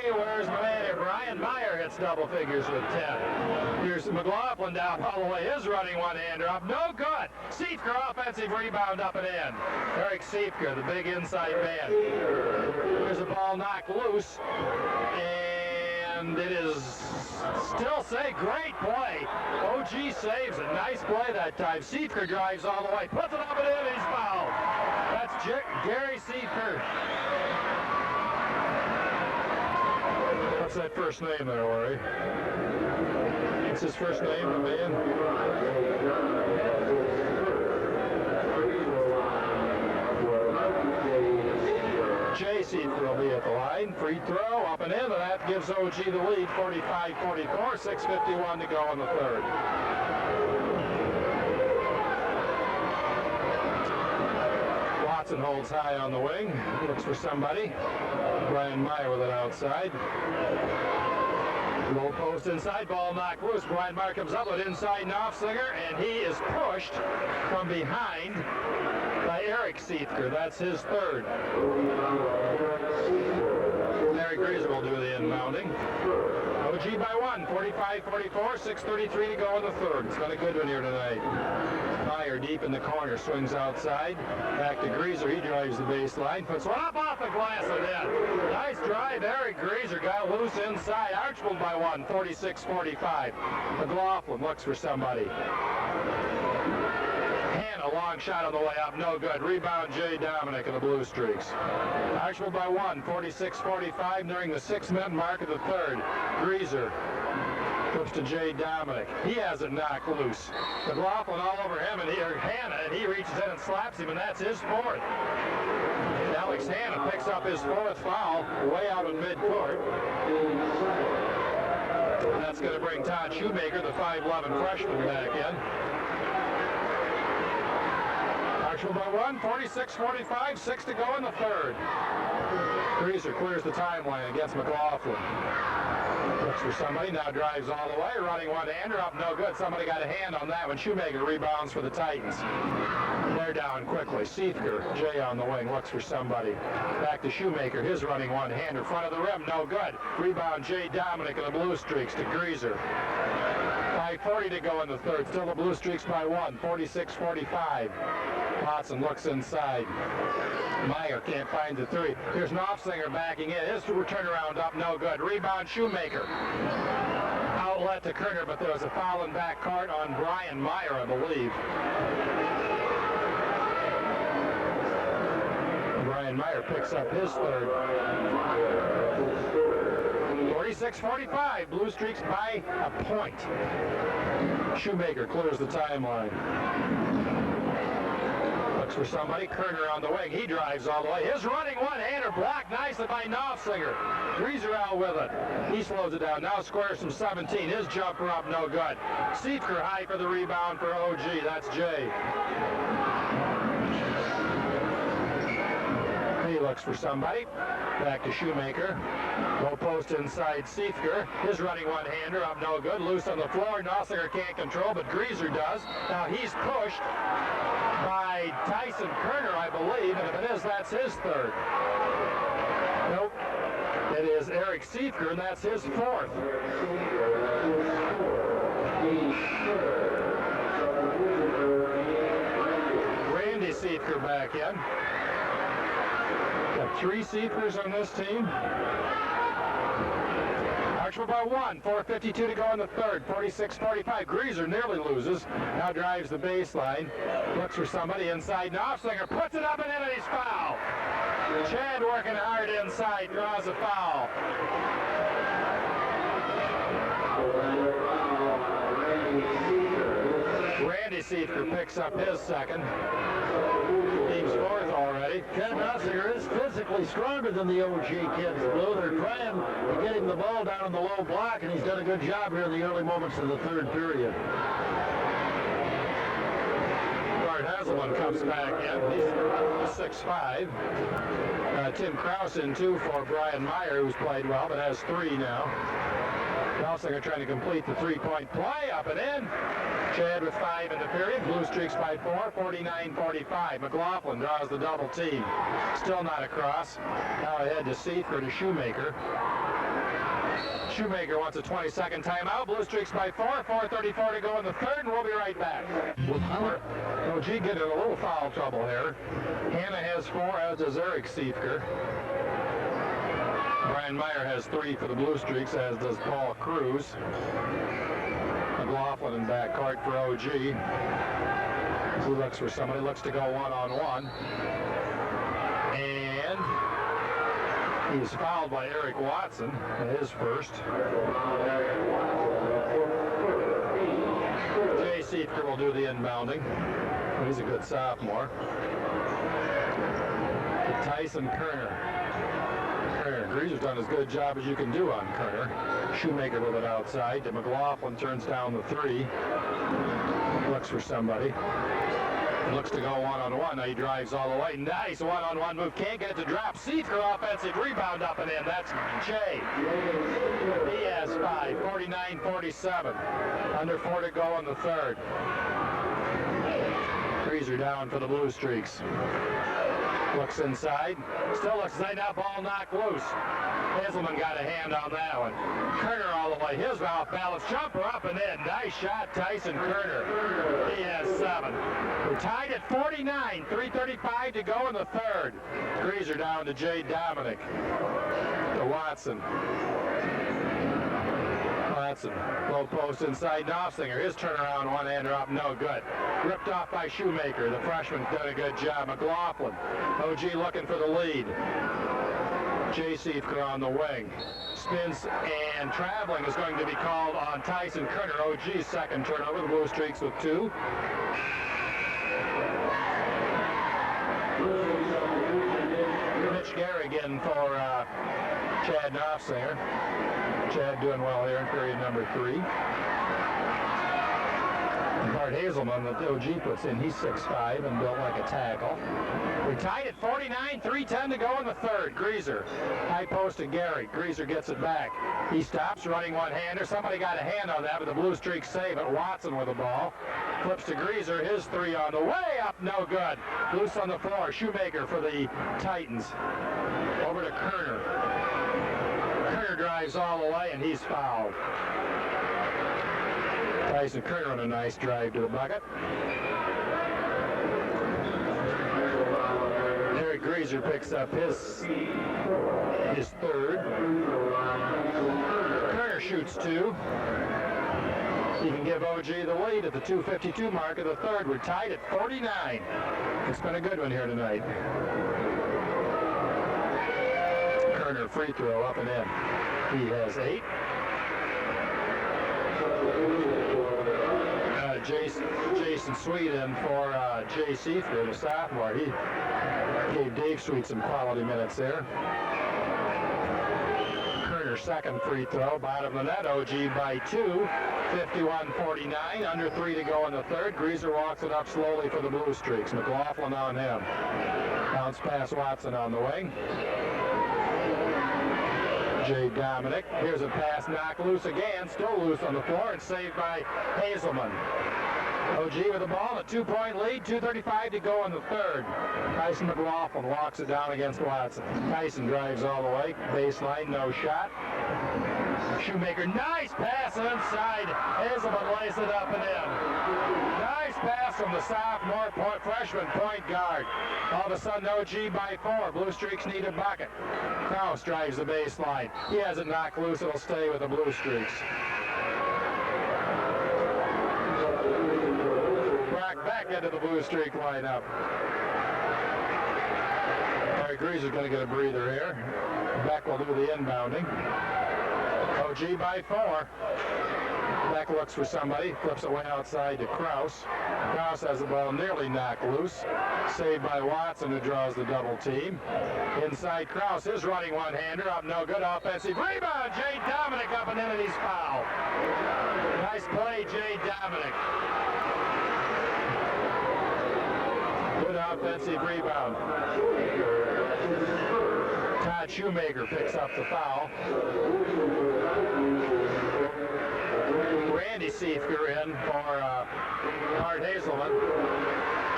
Where's my man here? Brian Meyer hits double figures with 10. Here's McLaughlin down all the way. His running one-hander up. No good. Seifker offensive rebound up and in. Eric Seifker, the big inside man. Here's a ball knocked loose. And it is still say great play. OG saves it. Nice play that time. Seifker drives all the way. Puts it up and in. He's fouled. That's Gary Seifker. What's that first name there, Larry? What's his first name, the man? Jay Seifker will be at the line. Free throw, up and in, and that gives OG the lead, 45-44, 6:51 to go in the third. Watson holds high on the wing, looks for somebody. Brian Meyer with it outside. Low post inside, ball knocked loose. Brian Meyer comes up with inside Knopfsinger, and he is pushed from behind by Eric Seethker. That's his third. Larry Greaser will do the inbounding. OG by 1, 45-44, 6:33 to go in the third. It's been a good one here tonight. Meyer deep in the corner, swings outside. Back to Greaser, he drives the baseline, puts one up off the glass and in. Nice drive, Eric Greaser got loose inside. Archbold by 1, 46-45. McLaughlin looks for somebody. A long shot on the way up, no good. Rebound, Jay Dominic of the Bluestreaks. Archbold by 1, 46-45, nearing the 6-minute mark of the third. Greaser flips to Jay Dominic. He has it knocked loose. McLaughlin all over him, and Hanna, and he reaches in and slaps him, and that's his fourth. Alex Hanna picks up his fourth foul, way out in midcourt. That's going to bring Todd Shoemaker, the 5'11 freshman, back in. Archbold by 1, 46-45, 6 to go in the third. Greaser clears the timeline against McLaughlin. Looks for somebody, now drives all the way, running one-hander up, no good. Somebody got a hand on that one. Shoemaker rebounds for the Titans. They're down quickly. Seethker, Jay on the wing, looks for somebody. Back to Shoemaker, his running one-hander, front of the rim, no good. Rebound, Jay Dominic of the Bluestreaks to Greaser. 5:40 to go in the third. Still the Bluestreaks by 1, 46-45. Watson looks inside. Meyer can't find the three. Here's Knopfsinger backing in. His turnaround up, no good. Rebound, Shoemaker. Outlet to Kerner, but there was a foul in backcourt on Brian Meyer, I believe. Brian Meyer picks up his third. 46-45, Bluestreaks by a point. Shoemaker clears the timeline. Looks for somebody, Kerner on the wing, he drives all the way. His running one-hander blocked nicely by Knopfsinger. Greaser out with it. He slows it down, now squares from 17. His jumper up, no good. Seethker high for the rebound for OG, that's Jay. He looks for somebody. Back to Shoemaker. Low post inside Seethker. His running one-hander up, no good. Loose on the floor. Knopfsinger can't control, but Greaser does. Now he's pushed by Tyson Kerner, I believe, and if it is, that's his third. Nope. It is Eric Seethker, and that's his fourth. Randy Seethker back in. Got 3 Seethkers on this team. Archbold by 1, 4:52 to go in the third, 46-45. Greaser nearly loses. Now drives the baseline. Looks for somebody inside. Knopfsinger puts it up and in, and he's fouled. Chad working hard inside, draws a foul. Randy Seethker picks up his second. Team's fourth already. Chad Knopfsinger is physically stronger than the OG kids, Blue. They're trying to get him the ball down in the low block, and he's done a good job here in the early moments of the third period. Bart Hazelman comes back in. He's 6'5". Tim Krause in 2 for Brian Meyer, who's played well, but has 3 now. Knopfsinger trying to complete the three-point play, up and in. Chad with 5 in the period. Bluestreaks by 4, 49-45. McLaughlin draws the double team. Still not across. Now ahead to Seethker to Shoemaker. Shoemaker wants a 20-second timeout. Bluestreaks by 4, 4:34 to go in the third, and we'll be right back. OG getting a little foul trouble here. Hanna has 4, as does Eric Seethker. Brian Meyer has 3 for the Bluestreaks, as does Paul Cruz. McLaughlin in backcourt for OG. Who looks for somebody, looks to go one-on-one. And he's fouled by Eric Watson, his first. Jay Seethker will do the inbounding. He's a good sophomore. Tyson Kerner. Greaser's done as good a job as you can do on Kerner. Shoemaker with it outside. McLaughlin turns down the 3. Looks for somebody. Looks to go one-on-one. Now he drives all the way. Nice one-on-one move. Can't get it to drop. Seethker offensive rebound up and in. That's Jay. He has 5. 49-47. Under 4 to go in the third. Greaser down for the Bluestreaks. Looks inside. Still looks inside. Now ball knocked loose. Hazelman got a hand on that one. Kerner all the way. His off balance. Jumper up and in. Nice shot, Tyson Kerner. He has 7. We're tied at 49. 3:35 to go in the third. Greaser down to Jay Dominic. To Watson. Low post inside Knopfsinger. His turnaround one-hander up, no good. Ripped off by Shoemaker. The freshman's done a good job. McLaughlin. OG looking for the lead. Jay Siefker on the wing. Spins and traveling is going to be called on Tyson Kerner. OG's second turnover. The Bluestreaks with 2. Mitch Gehrig in for Chad Knopfsinger. Chad doing well here in period number 3. Bart Hazelman that OG puts in, he's 6'5" and built like a tackle. We're tied at 49, 3:10 to go in the third. Greaser, high post to Gehrig. Greaser gets it back. He stops, running one-hander. Somebody got a hand on that, but the Bluestreaks save it. Watson with the ball. Flips to Greaser, his 3 on the way up, no good. Loose on the floor, Shoemaker for the Titans. Over to Kerner. Kerner drives all the way, and he's fouled. Tyson Kerner on a nice drive to the bucket. Eric Greaser picks up his 3rd. Kerner shoots 2. He can give OG the lead at the 2:52 mark of the third. We're tied at 49. It's been a good one here tonight. Kerner free throw up and in. He has 8. Jason Sweet in for Jay Siefker, the sophomore. He gave Dave Sweet some quality minutes there. Kerner's second free throw, bottom of the net, OG by 2, 51-49, under 3 to go in the third. Greaser walks it up slowly for the Bluestreaks. McLaughlin on him. Bounce pass Watson on the wing. Jay Dominic. Here's a pass knocked loose again, still loose on the floor, and saved by Hazelman. OG with the ball, a 2-point lead, 2:35 to go in the third. Tyson McLaughlin walks it down against Watson. Tyson drives all the way, baseline, no shot. Shoemaker, nice pass inside. Hazelman lays it up and in. Nice pass from the sophomore freshman point guard. All of a sudden, OG by 4. Bluestreaks need a bucket. Kraus drives the baseline. He has it knocked loose. It'll stay with the Bluestreaks. Back into the Bluestreak lineup. Harry Greaser's going to get a breather here. Beck will do the inbounding. OG by 4. Beck looks for somebody, flips it way outside to Kraus. Kraus has the ball nearly knocked loose. Saved by Watson, who draws the double team. Inside Kraus, his running one-hander up, no good. Offensive rebound. Jay Dominic up and in, and he's fouled. Nice play, Jay Dominic. Good offensive rebound. Todd Shoemaker picks up the foul. Randy Siefker in for Bart Hazelman.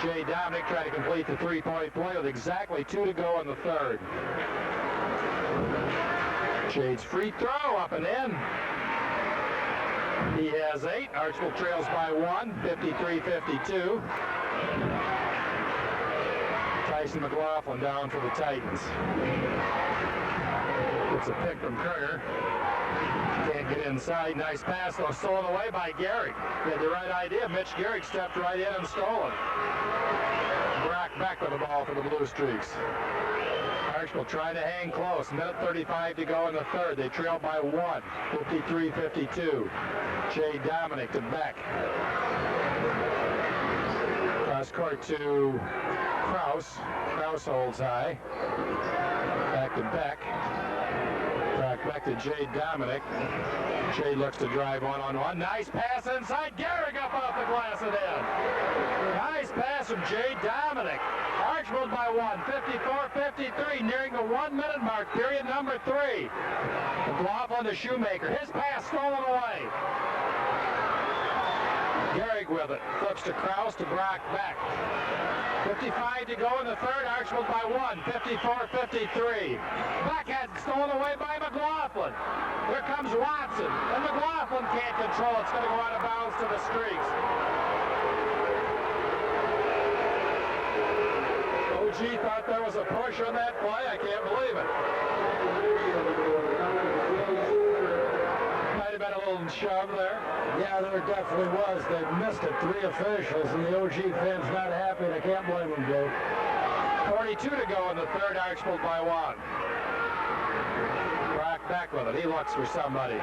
Jay Dominic trying to complete the 3-point play with exactly 2 to go in the third. Jade's free throw up and in. He has 8. Archbold trails by 1, 53-52. Tyson McLaughlin down for the Titans. It's a pick from Kerner. Can't get inside. Nice pass, though, stolen away by Gehrig. He had the right idea. Mitch Gehrig stepped right in and stole it. Brock Beck with the ball for the Bluestreaks. Archbold trying to hang close. Minute 35 to go in the third. They trail by 1, 53-52. Jay Dominic to Beck. Cross court to Kraus. Kraus holds high. Back to Beck. Back to Jay Dominic. Jay looks to drive one-on-one. Nice pass inside. Gehrig up off the glass and in. Nice pass from Jay Dominic. Archbold by 1, 54-53, nearing the 1-minute mark, period number 3. McLaughlin to Shoemaker. His pass stolen away. Gehrig with it. Flips to Kraus to Brock Beck. 55 to go in the third. Archbold by 1. 54-53. Beck had stolen away by McLaughlin. Here comes Watson. And McLaughlin can't control it. It's going to go out of bounds to the Streaks. OG thought there was a push on that play. I can't believe it. Might have been a little shove there. Yeah, there definitely was. They missed it. 3 officials, and the OG fans not happy, and I can't blame them, Joe. 42 to go in the third. Archbold by 1. Brock Beck with it. He looks for somebody.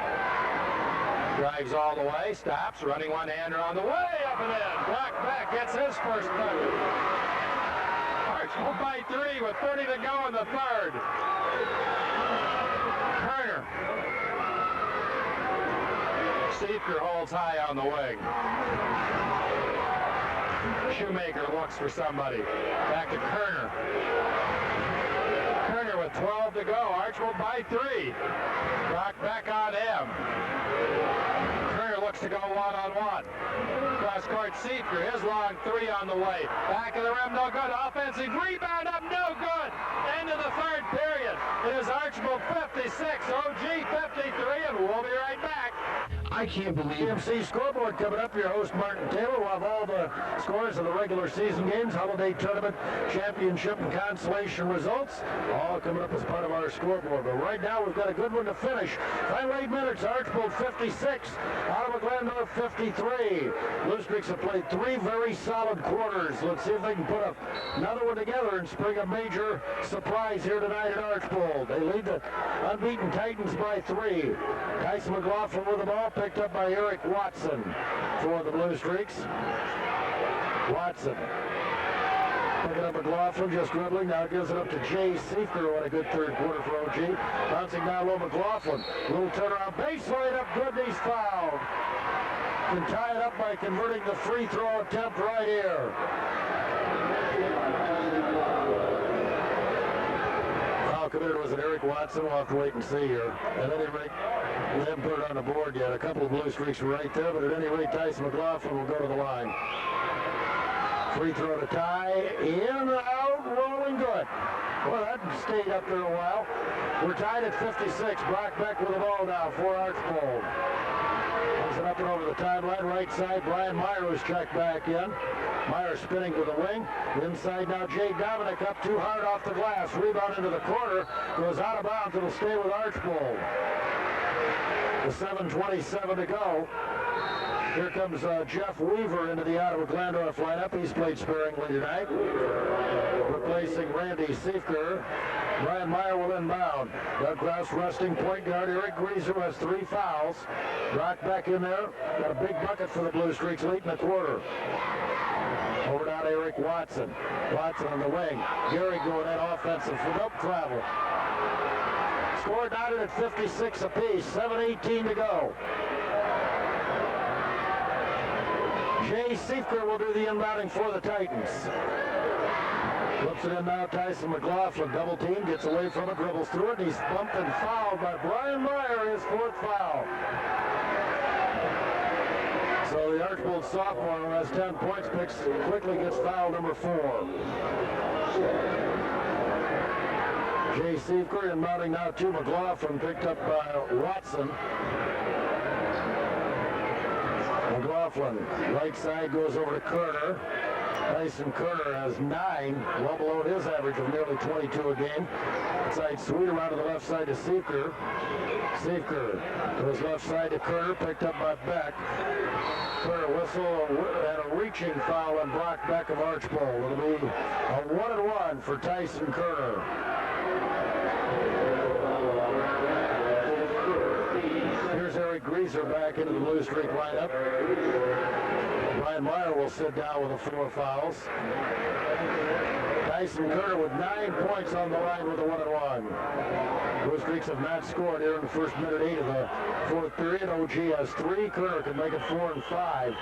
Drives all the way. Stops. Running one-hander on the way. Up and in. Brock Beck gets his first bucket. Archbold by 3 with 30 to go in the third. Kerner. Seifker holds high on the wing. Shoemaker looks for somebody. Back to Kerner. Kerner with 12 to go. Archbold by 3. Brock Beck on him. Kerner looks to go one-on-one. Cross court Seifker. His long 3 on the way. Back of the rim, no good. Offensive rebound up, no good. End of the third period. It is Archbold 56, OG 53, and we'll be right back. I can't believe EMC scoreboard coming up. Your host, Martin Taylor. We'll have all the scores of the regular season games, holiday tournament, championship, and consolation results, all coming up as part of our scoreboard. But right now, we've got a good one to finish. Final 8 minutes, Archbold 56, Ottawa Glandorf 53. Bluestreaks have played 3 very solid quarters. Let's see if they can put another one together and spring a major surprise here tonight at Archbold. They lead the unbeaten Titans by 3. Tyson McLaughlin with the ball, picked up by Eric Watson for the Bluestreaks. Watson picking up McLaughlin, just dribbling. Now gives it up to Jay Seifker on a good third quarter for OG. Bouncing down low, McLaughlin. Little turnaround, baseline up good, and he's fouled. Can tie it up by converting the free throw attempt right here. Foul committed was an Eric Watson. We'll have to wait and see here. At any rate, we haven't put it on the board yet. A couple of Bluestreaks were right there, but at any rate, Tyson McLaughlin will go to the line. Free throw to tie, in, out, rolling good. Well, that stayed up there a while. We're tied at 56. Brock Beck with the ball now for Archbold. Comes it up and over the timeline, right side. Brian Meyer was checked back in. Meyer spinning to the wing. Inside now, Jay Dominic up too hard off the glass. Rebound into the corner. Goes out of bounds. It'll stay with Archbold. With 7:27 to go. Here comes Jeff Weaver into the Ottawa Glandorf lineup. He's played sparingly tonight. Replacing Randy Seifker. Brian Meyer will inbound. Doug Kraus resting point guard. Eric Grieser has 3 fouls. Brock Beck in there. Got a big bucket for the Bluestreaks late in the quarter. Over down to Eric Watson. Watson on the wing. Gehrig going in offensive for no travel. Score knotted at 56 apiece. 7:18 to go. Jay Seifker will do the inbounding for the Titans. Flips it in now, Tyson McLaughlin. Double team, gets away from it, dribbles through it, and he's bumped and fouled by Brian Meyer, his 4th foul. So the Archbold sophomore, who has 10 points, quickly gets foul number 4. Jay Seifker inbounding now to McLaughlin, picked up by Watson. McLaughlin, right side, goes over to Kerner. Tyson Kerner has 9, well below his average of nearly 22 a game. Inside sweet around to the left side to Seifker. Seifker goes left side to Kerner, picked up by Beck. Kerner whistle and a reaching foul on Brock Beck of Archbold. It'll be a 1-and-1 for Tyson Kerner. Here's Eric Grieser back into the Bluestreak lineup. Brian Meyer will sit down with the 4 fouls. Tyson Kerner with 9 points on the line with a 1-and-1. Bluestreaks have not scored here in the first minute 8 of the 4th period. OG has 3. Kerner can make it 4 and 5.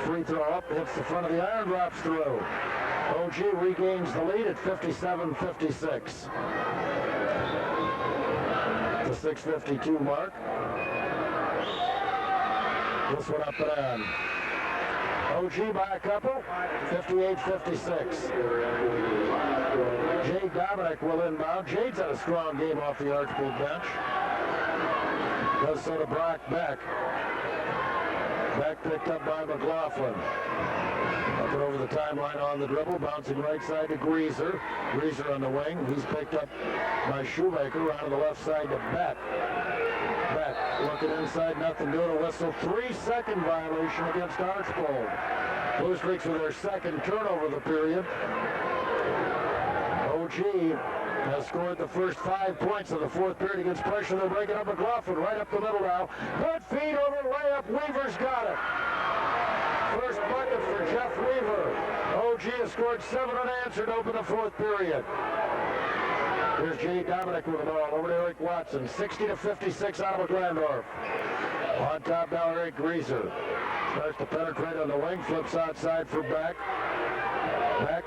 Free throw up, hits the front of the iron, drops through. OG regains the lead at 57-56. The 6:52 mark. This one up and in. OG by a couple, 58-56. Jade Dominic will inbound. Jade's had a strong game off the Archbold bench. Does so to Brock Beck. Beck picked up by McLaughlin. Up and over the timeline on the dribble, bouncing right side to Greaser. Greaser on the wing. He's picked up by Shoemaker. Around to the left side to Beck. Beck looking inside, nothing doing. A whistle. 3-second violation against Archbold. Bluestreaks with their second turnover of the period. OG has scored the first 5 points of the fourth period against pressure. They're breaking up McLaughlin right up the middle now. Good feed over layup. Weaver's got it. First bucket for Jeff Weaver. OG has scored 7 unanswered to open the fourth period. Here's Jay Dominic with the ball over to Eric Watson. 60-56 Ottawa Glandorf. On top now Eric Greaser. Starts to penetrate on the wing. Flips outside for Beck. Beck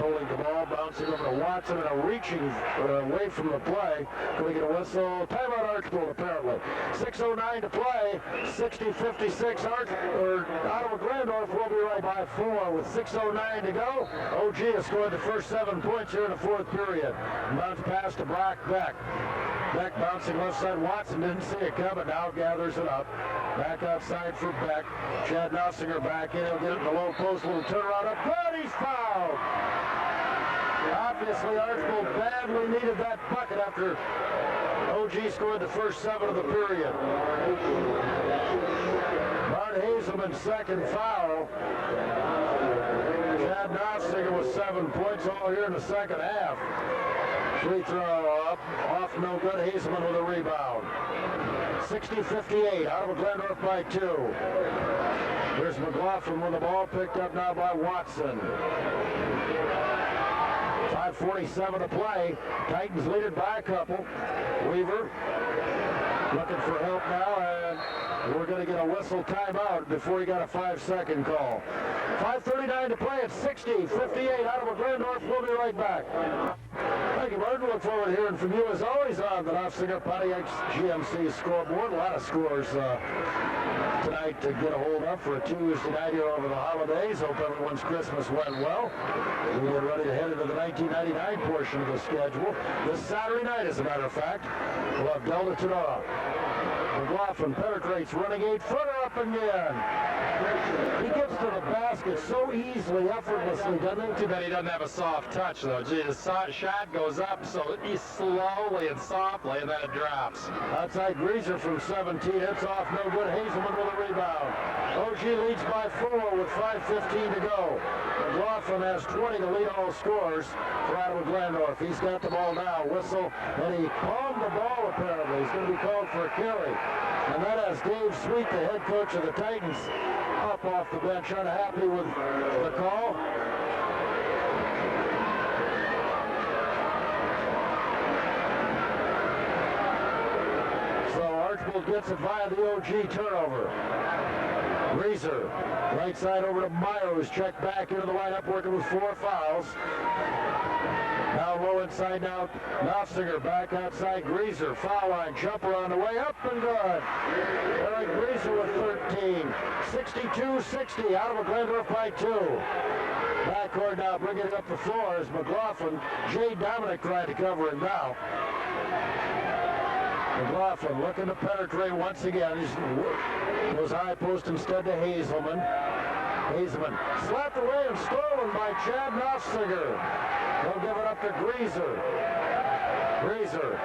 holding the ball, bouncing over to Watson, and a reaching away from the play. Can we get a whistle? Timeout Archbold, apparently. 6:09 to play. 60-56 Ottawa Glandorf will be right by 4 with 6:09 to go. OG has scored the first 7 points here in the fourth period. Bounce pass to Brock Beck. Beck bouncing left side. Watson didn't see it coming. Now gathers it up. Back outside for Beck. Chad Nossinger back in. He'll get it in the low post. Little turnaround up. Good. He's fouled. Obviously, Archbold badly needed that bucket after OG scored the first 7 of the period. Bart Hazelman's second foul. Chad Nossinger with 7 points all here in the second half. Free throw up, off no good. Hazelman with a rebound. 60-58, Ottawa Glandorf by 2. Here's McLaughlin with the ball, picked up now by Watson. 5:47 to play. Titans lead it by a couple. Weaver looking for help now, and we're going to get a whistle timeout before he got a 5-second call. 5:39 to play at 60-58. Ottawa Glandorf. We'll be right back. Thank you, Martin. Look forward to hearing from you as always on the Nossinger Pontiac GMC scoreboard. A lot of scores tonight to get a hold of for a Tuesday night here over the holidays. Hope everyone's Christmas went well. We get ready to head into the 1999 portion of the schedule. This Saturday night, as a matter of fact, we'll have Delta Tanoa. McLaughlin penetrates, running 8-footer up and in. He gets to the basket so easily, effortlessly, doesn't he? Too bad he doesn't have a soft touch, though. Gee, the shot goes up so he's slowly and softly, and then it drops. Outside Greaser from 17. It's off, no good. Hazelman with a rebound. OG leads by 4 with 5:15 to go. McLaughlin has 20 to lead all scores for Ottawa Glandorf. He's got the ball now. Whistle, and he palmed the ball apparently. He's going to be called for a carry. And that has Dave Sweet, the head coach of the Titans, up off the bench, unhappy with the call. So Archbold gets it via the OG turnover. Greaser, right side over to Meyer, who's checked back into the lineup, working with 4 fouls. Now low inside now, Nossinger back outside Greaser. Foul line, jumper on the way, up and good. Eric Greaser with 13. 62-60, Ottawa Glandorf by 2. Backcourt now bringing it up the floor is McLaughlin. Jay Dominic trying to cover him now. McLaughlin looking to penetrate once again. He goes high post instead to Hazelman. Hazelman slapped away and stolen by Chad Nossinger. They'll give it up to Greaser. Greaser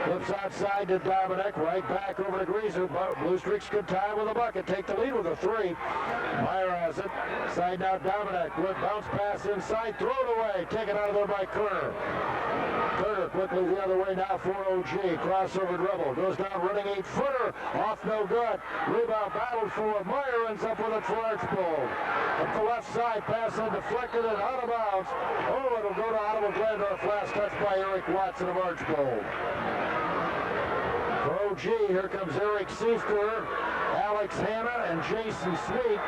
flips outside to Dominic. Right back over to Greaser. Bluestreaks could tie with a bucket. Take the lead with a 3. Meyer has it. Side now Dominic. Bounce pass inside. Throw it away. Taken out of there by Kerner. Kerner quickly the other way now for OG. Crossover dribble. Goes down running 8-footer. Off no good. Rebound battled for. Meyer ends up with it for Archbold. Up the left side. Pass undeflected and out of bounds. Oh, it'll go to Ottawa Glandorf. Last touch by Eric Watson of Archbold. For OG, here comes Eric Siefker, Alex Hanna, and Jason Sweet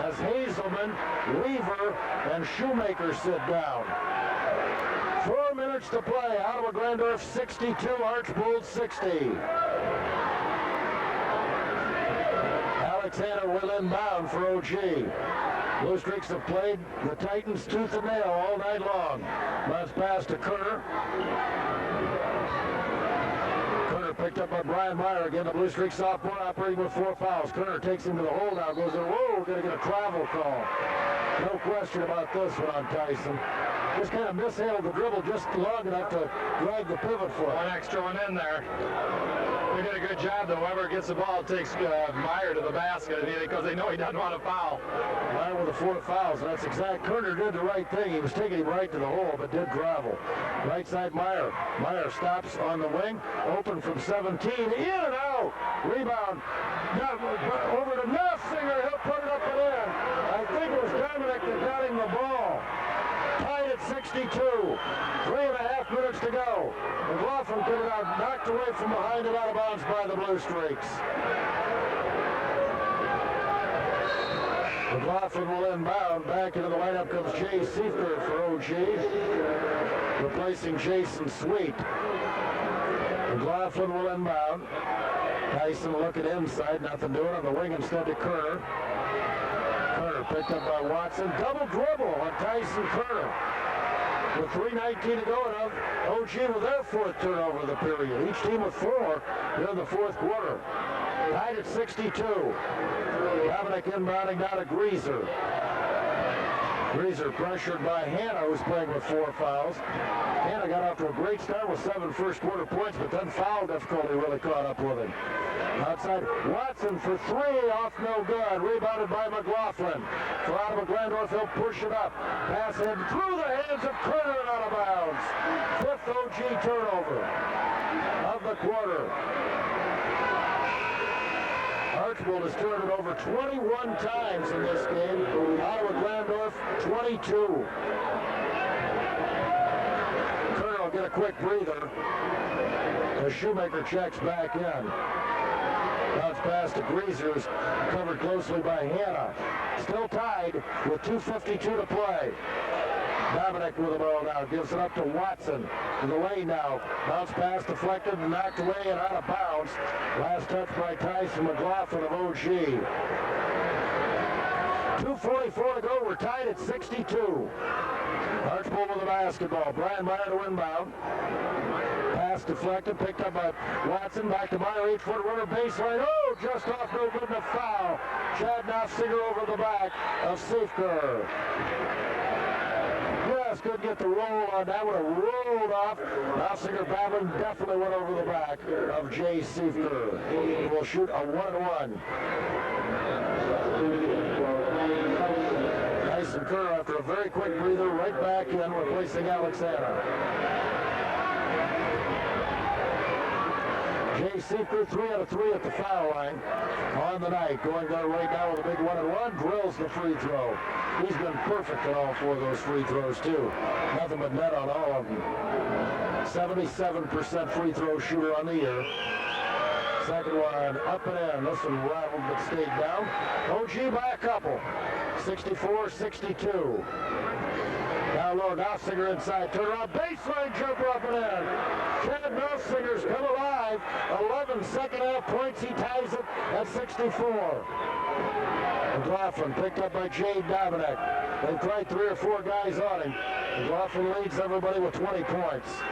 as Hazelman, Weaver, and Shoemaker sit down. 4 minutes to play. Ottawa Glandorf 62, Archbold 60. Alexander will inbound for OG. Bluestreaks have played the Titans tooth and nail all night long. Bounce pass to Kerner. Kerner picked up by Brian Meyer again. The Bluestreaks sophomore operating with 4 fouls. Kerner takes him to the hole now. Goes in. Whoa, going to get a travel call. No question about this one on Tyson. Just kind of mishandled the dribble just long enough to drag the pivot foot. One extra one in there. They did a good job, though. Whoever gets the ball takes Meyer to the basket because they know he doesn't want to foul. Meyer with the 4 fouls. That's exact. Kerner did the right thing. He was taking him right to the hole, but did travel. Right side Meyer. Meyer stops on the wing. Open from 17. In and out. Rebound. Over to Nafziger. He'll put it up and in. I think it was Dominic that got him the ball. Tied at 62. 3.5 minutes to go. McLaughlin put it out, knocked away from behind it, out of bounds by the Bluestreaks. McLaughlin will inbound. Back into the lineup comes Jay Seifker for OG, replacing Jason Sweet. McLaughlin will inbound. Tyson looking inside, nothing doing on the wing instead to Kerner. Kerner picked up by Watson. Double dribble on Tyson Kerner. With 3:19 to go, and OG with their 4th turnover of the period. Each team with 4 in the 4th quarter. Tied at 62. Dominic inbounding down to Greaser. Greaser pressured by Hanna, who's playing with 4 fouls. Hanna got off to a great start with 7 first quarter points, but then foul difficulty really caught up with him. Outside, Watson for 3, off no good. Rebounded by McLaughlin. For Ottawa Glandorf, he'll push it up. Pass in through the hands of Kerner and out of bounds. 5th OG turnover of the quarter. Archbold has turned it over 21 times in this game. Ottawa Glandorf, 22. Kerner will get a quick breather as Shoemaker checks back in. Bounce pass to Greasers, covered closely by Hanna. Still tied with 2:52 to play. Dominic with the ball now, gives it up to Watson. In the lane now, bounce pass deflected and knocked away and out of bounds. Last touch by Tyson McLaughlin of OG. 2:44 to go, we're tied at 62. Archbold with the basketball, Brian Meyer to inbound. Pass deflected, picked up by Watson, back to Meyer, 8-foot runner, baseline, oh, just off, no good, and a foul. Chad Nafziger over the back of Seifker. Just couldn't get the roll on that one, rolled off. Nafziger battling, definitely went over the back of Jay Seifker. He will shoot a 1-1. Tyson Kerr, after a very quick breather, right back in, replacing Alexander. Jay Seifker, 3 out of 3 at the foul line on the night. Going there right now with a big 1-and-1, drills the free throw. He's been perfect on all 4 of those free throws, too. Nothing but net on all of them. 77% free throw shooter on the year. Second one, up and in. This one rattled but stayed down. OG by a couple. 64-62. Down low, Nafziger inside. Turn around, baseline jumper up and in. Chad Nafziger's come alive. 11 second half points. He ties it at 64. McLaughlin picked up by Jade Dominic. They've tried 3 or 4 guys on him. McLaughlin leads everybody with 20 points.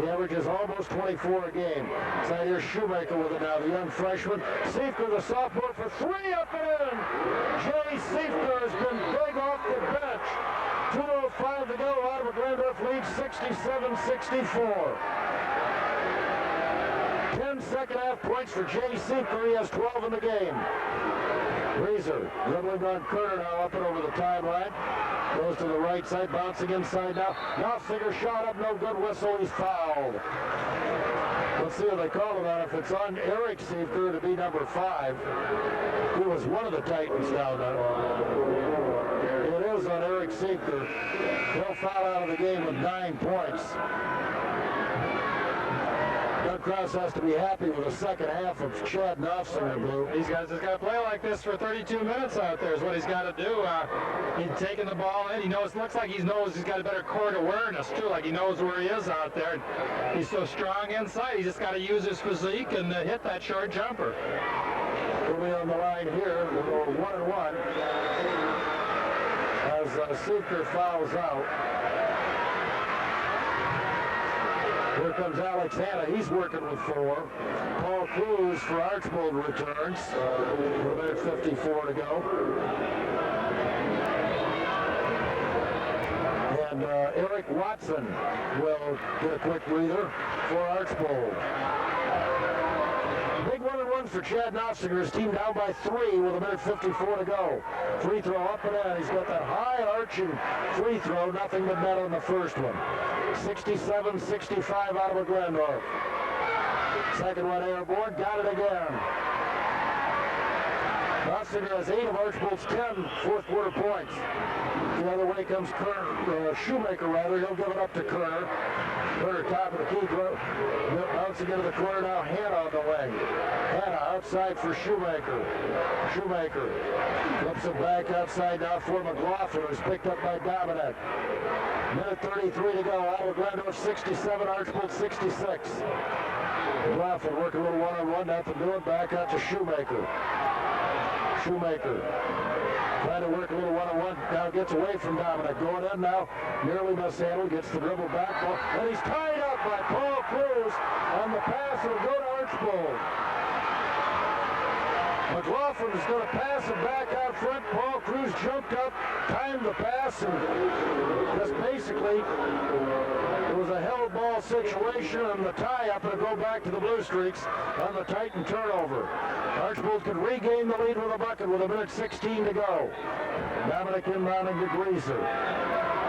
He averages almost 24 a game. Side here, Shoemaker with it now, the young freshman. Seifker, the sophomore, for 3 up and in. Jay Seifker has been big off the bench. 2:05 to go. Ottawa Glandorf leads 67-64. 10 second half points for Jay Seifker. He has 12 in the game. Greaser dribbling on Kerner now up and over the timeline. Goes to the right side, bouncing inside now. Nafziger shot up, no good, whistle, he's fouled. Let's see what they call him on. If it's on Eric Seifker to be number 5, who was one of the Titans down there. It is on Eric Seifker. He'll foul out of the game with 9 points. Doug Krause has to be happy with the second half of Chad Knopfsinger, Blue. He's got to play like this for 32 minutes out there is what he's got to do. He's taking the ball in. He knows, looks like he knows he's got a better court awareness, too, like he knows where he is out there. And he's so strong inside. He's just got to use his physique and hit that short jumper. We'll be on the line here. We'll go 1-1 as Seeker fouls out. Here comes Alex Hanna. He's working with 4. Paul Cruz for Archbold returns. With a minute 54 to go. And Eric Watson will get a quick breather for Archbold. Big 1-1 for Chad Knopfsinger. His team down by 3 with a minute 54 to go. Free throw up and in. He's got that high arching free throw. Nothing but net on the first one. 67-65 Ottawa Glandorf. Second one airborne. Got it again. Knopfsinger has 8 of Archbold's 10 fourth quarter points. The other way comes Shoemaker, rather. He'll give it up to Kerner. Kerner top of the key. Bouncing into the corner now. Hanna on the wing. Hanna outside for Shoemaker. Shoemaker flips it back outside now for McLaughlin, who's picked up by Dominic. Minute 33 to go. Ottawa Glandorf 67, Archbold 66. McLaughlin working a little one-on-one. Nothing doing. Back out to Shoemaker. Shoemaker trying to work a little one-on-one. Now gets away from Dominic. Going in now. Nearly mishandled. Gets the dribble back. And he's tied up by Paul Cruz on the pass. It'll go to Archbold. McLaughlin is going to pass it back out front. Paul Cruz jumped up, timed the pass, and just basically it was a held ball situation and the tie-up, and it'll go back to the Bluestreaks on the Titan turnover. Archbold can regain the lead with a bucket with a minute 16 to go. Dominic inbounding to Greaser.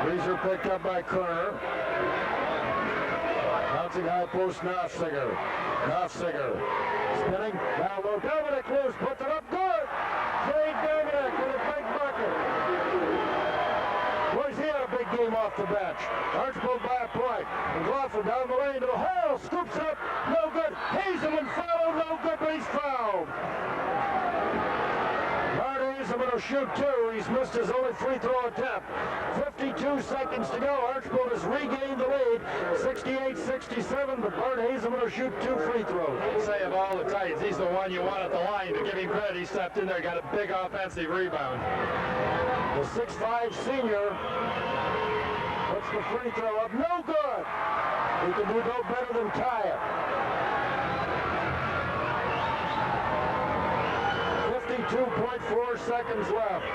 Greaser picked up by Kerner. Bouncing high post, Knopfsinger. Knopfsinger spinning, down low. Dominic loose, puts it up, good! Jay Dominic with a big bucket. Boys, he had a big game off the bench. Archbold by a point. McLaughlin down the lane to Hale, scoops up, no good. Hazelman fouled, no good, but he's fouled. Hazelman will shoot 2. He's missed his only free throw attempt. 52 seconds to go. Archbold has regained the lead. 68-67, but Bart Hazelman will shoot 2 free throws. Say of all the Titans, he's the one you want at the line. To give him credit, he stepped in there, got a big offensive rebound. The 6'5 senior puts the free throw up. No good. He can do no better than tie it. 52.4 seconds left.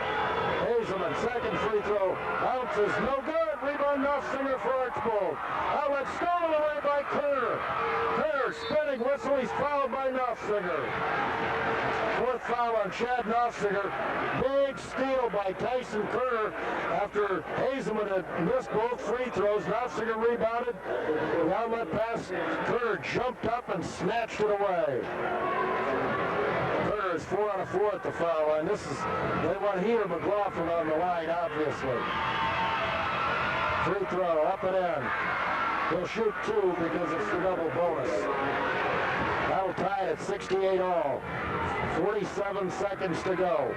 Hazelman, second free throw. Bounces, no good. Rebound, Knopfsinger for Archbold. Outlet stolen away by Kerner. Kerner spinning whistle. He's fouled by Knopfsinger. 4th foul on Chad Knopfsinger. Big steal by Tyson Kerner after Hazelman had missed both free throws. Knopfsinger rebounded. The outlet pass. Kerner jumped up and snatched it away. Is 4 out of 4 at the foul line. They want Heater McLaughlin on the line, obviously. Free throw, up and in. He'll shoot 2 because it's the double bonus. That'll tie it at 68 all. 47 seconds to go.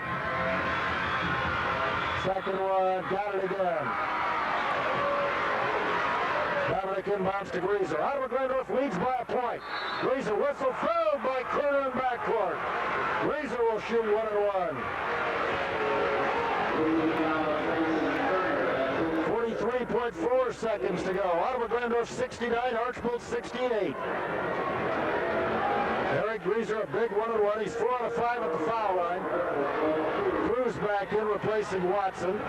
Second one, got it again. Dominic inbounds to Greaser. Ottawa Glandorf leads by a point. Greaser whistle fouled by Kerner in backcourt. Greaser will shoot 1-1. 43.4 seconds to go. Ottawa Glandorf 69, Archbold 68. Eric Greaser, a big 1-1. He's 4 out of 5 at the foul line. Cruz back in, replacing Watson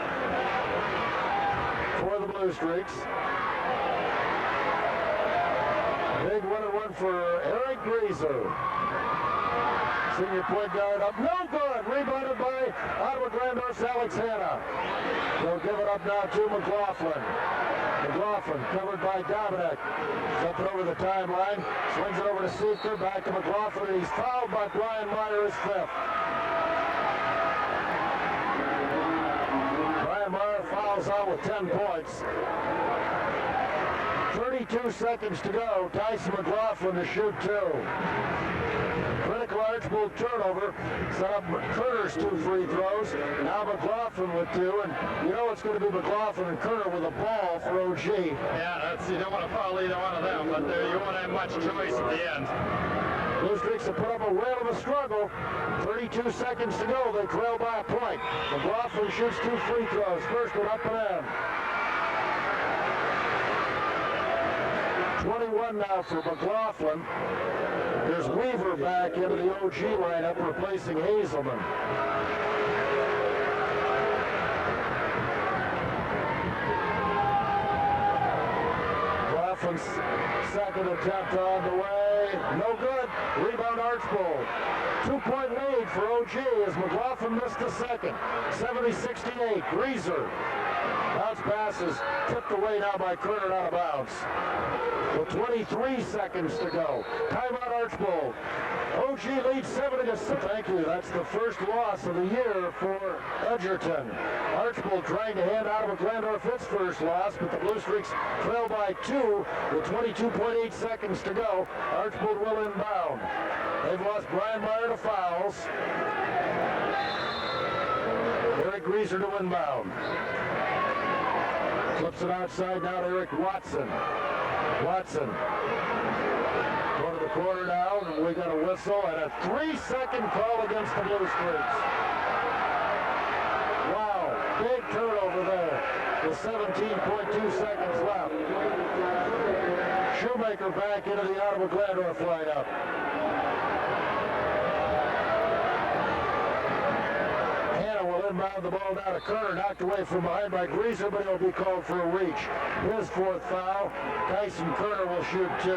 for the Bluestreaks. Big 1-1 for Eric Greaser. Senior point guard up. No good. Rebounded by Ottawa Glandorf's Alex Hanna. They'll give it up now to McLaughlin. McLaughlin covered by Dominic. Up and over the timeline. Swings it over to Seeker. Back to McLaughlin. And he's fouled by Brian Meyer, his 5th. Brian Meyer fouls out with 10 points. 32 seconds to go. Tyson McLaughlin to shoot 2. Critical Archbold turnover. Set up Kerner's 2 free throws. Now McLaughlin with 2. And you know it's going to be McLaughlin and Kerner with a ball for OG. Yeah, you don't want to foul either one of them, but you won't have much choice at the end. Bluestreaks have put up a whale of a struggle. 32 seconds to go. They trail by a point. McLaughlin shoots 2 free throws. First one up and in. 21 now for McLaughlin. There's Weaver back into the OG lineup, replacing Hazelman. McLaughlin's second attempt on the way. No good. Rebound Archbold. 2-point lead for OG as McLaughlin missed the second. 70-68. Greaser. Bounce pass is tipped away now by Kerner out of bounds. With 23 seconds to go. Timeout Archbold. OG leads 70-6. Thank you. That's the first loss of the year for Edgerton. Archbold trying to hand Ottawa Glandorf its first loss, but the Bluestreaks trail by 2 with 22.8 seconds to go. Archbold will inbound. They've lost Brian Meyer to fouls. Eric Greaser to inbound. Flips it outside now to Eric Watson. Watson. Going to the corner now, and we got a whistle and a 3-second call against the Bluestreaks. Wow, big turnover there with 17.2 seconds left. Shoemaker back into the Ottawa Glandorf lineup. Will inbound the ball down to Kerner, knocked away from behind by Greaser, but he'll be called for a reach. His 4th foul. Tyson Kerner will shoot 2.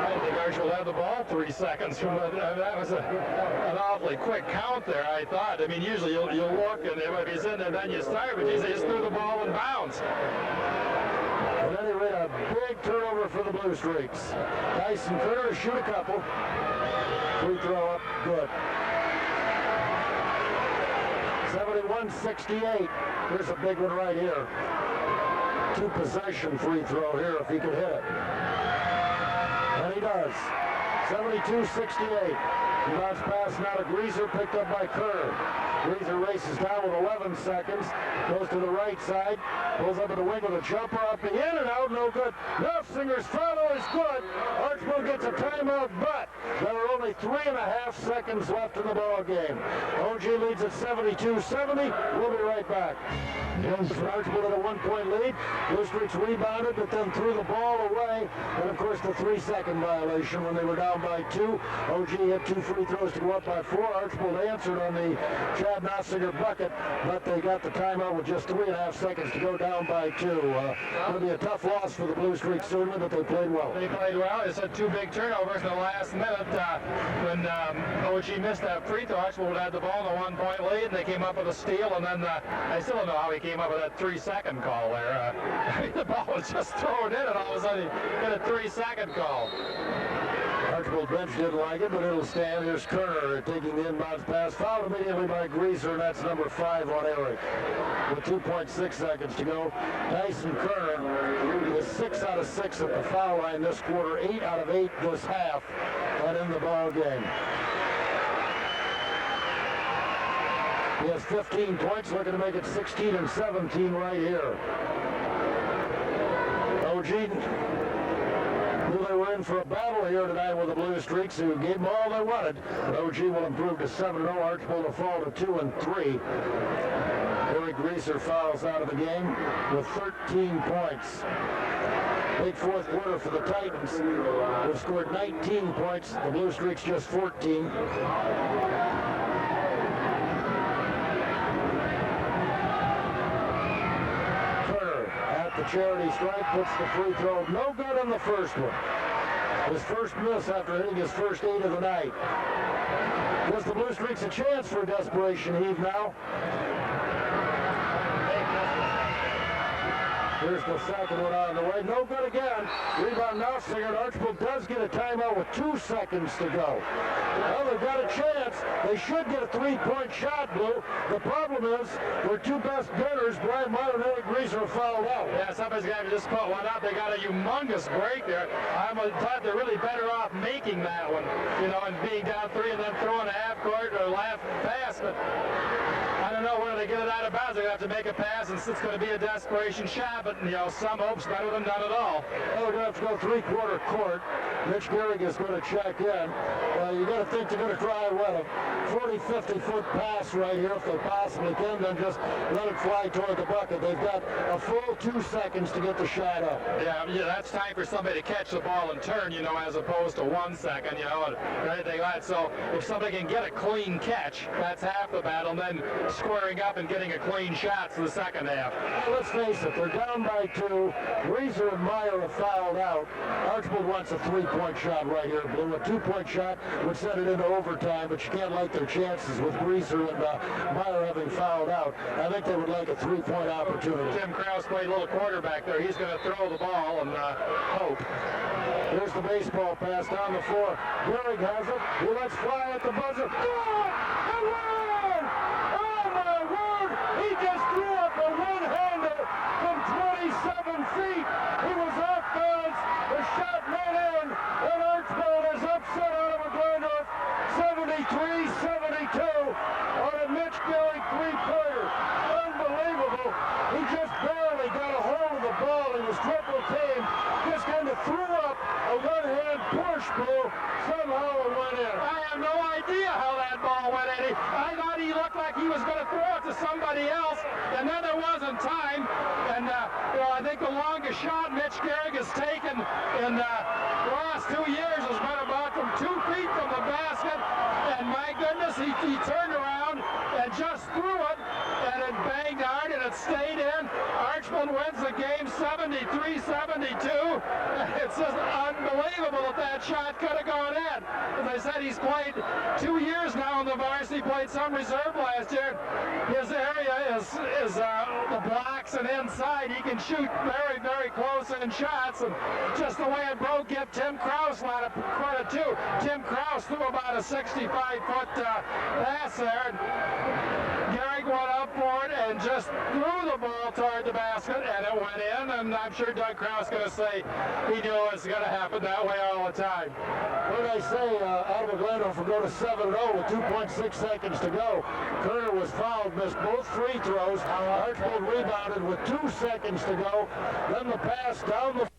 I think Archbold had the ball 3 seconds from that was an awfully quick count there, I thought. I mean, usually you'll look and if he's in there, then you start, but they just threw the ball in bounds. At any rate, a big turnover for the Bluestreaks. Tyson Kerner to shoot a couple. Free throw up, good. 71-68. Here's a big one right here. 2-possession free throw here if he could hit it. And he does. 72-68. Bounce pass now to Greaser, picked up by Kerr. Greaser races down with 11 seconds, goes to the right side, pulls up at the wing with a jumper up the in and out, no good. Neffsinger's follow is good. Archbold gets a timeout, but there are only 3.5 seconds left in the ball game. OG leads at 72-70. We'll be right back. Archbold had a 1-point lead. Bluestreaks rebounded, but then threw the ball away. And of course, the 3-second violation when they were down by 2. OG had 2 free throws to go up by 4. Archbold answered on the Chad Neffsinger bucket, but they got the timeout with just 3.5 seconds to go down by 2. It'll be a tough loss for the Bluestreaks certainly, but they played well. They played well. They had 2 big turnovers in the last minute when OG missed that free throw. Archbold had the ball in a 1-point lead, and they came up with a steal, and then I still don't know how he came up with that 3-second call there. The ball was just thrown in, and all of a sudden he got a 3-second call. Archbold bench didn't like it, but it'll stand. Here's Kerner taking the inbounds pass. Fouled immediately by Greaser, and that's number 5 on Eric. With 2.6 seconds to go. Tyson Kerner is 6 out of 6 at the foul line this quarter, 8 out of 8 this half, and in the ball game. He has 15 points, looking to make it 16 and 17 right here. OG knew they were in for a battle here tonight with the Bluestreaks, who gave them all they wanted. But OG will improve to 7-0. Archbold will fall to 2-3. Eric Greaser fouls out of the game with 13 points. Big 4th quarter for the Titans, who scored 19 points. The Bluestreaks just 14. The charity stripe puts the free throw no good on the first one. His first miss after hitting his first 8 of the night. Gives the Bluestreaks a chance for a desperation heave now. Here's the second one on the way. No good again. Rebound now, Singer. Archbold does get a timeout with 2 seconds to go. Well, they've got a chance. They should get a three-point shot, Blue. The problem is their two best gunners, Brian Meyer and Eric Greaser, are fouled out. Yeah, somebody's got to just put one up. They got a humongous break there. I thought they're really better off making that one, you know, and being down 3 and then throwing a half-court or left pass, but I don't know where they get it out of bounds. They're going to have to make a pass, and it's going to be a desperation shot, but, you know, some hope's better than none at all. Well, they're going to have to go three-quarter court. Mitch Gehrig is going to check in. You got to think they're going to try a 40, 50-foot pass right here if they possibly can, then just let it fly toward the bucket. They've got a full 2 seconds to get the shot up. Yeah, that's time for somebody to catch the ball and turn, you know, as opposed to 1 second, you know, or anything like that. So if somebody can get a clean catch, that's half the battle, and then squaring up and getting a clean shot for the second half. Well, let's face it, they're down by 2. Greaser and Meyer have fouled out. Archbold wants a three-point shot right here, Blue. A 2-point shot would send it into overtime, but you can't like their chances with Greaser and Meyer having fouled out. I think they would like a three-point opportunity. Tim Krause played a little quarterback there. He's going to throw the ball and hope. Here's the baseball pass down the floor. Gehrig has it. He lets fly at the buzzer. Good! The run! Oh, my word! He just threw up a one-hander from 27 feet. He was off bounds. The shot went in, and Archbold is upset Ottawa Glandorf 73-72 on a Mitch Gehrig three-pointer. Unbelievable. He just barely got a hold of the ball. He was triple teamed. Just kind of threw up a one-hand push, Blue. Somehow it went in. I have no idea how that ball went in. I thought he looked like he was going to throw it to somebody else, and then there wasn't time. And you know, I think the longest shot Mitch Gehrig has taken in the last 2 years has been about from 2 feet from the basket. And my goodness, he turned around and just threw it, and it banged hard, and it stayed in. Archbold wins the game 73-72. It's just unbelievable that that shot could have gone in. As I said, he's played 2 years now in the varsity, played some reserve last year. His area is the blocks and inside. He can shoot very, very close-in shots, and just the way it broke, give Tim Krause a lot of credit too. Tim Krause threw about a 65-foot pass there, and Gehrig went up for it and just threw the ball toward the basket, and it went in. And I'm sure Doug Krause is going to say he knew it was going to happen that way all the time. What did I say? Ottawa Glandorf will go to 7-0 with 2.6 seconds to go. Kerner was fouled, missed both free throws. Archbold rebounded with 2 seconds to go. Then the pass down the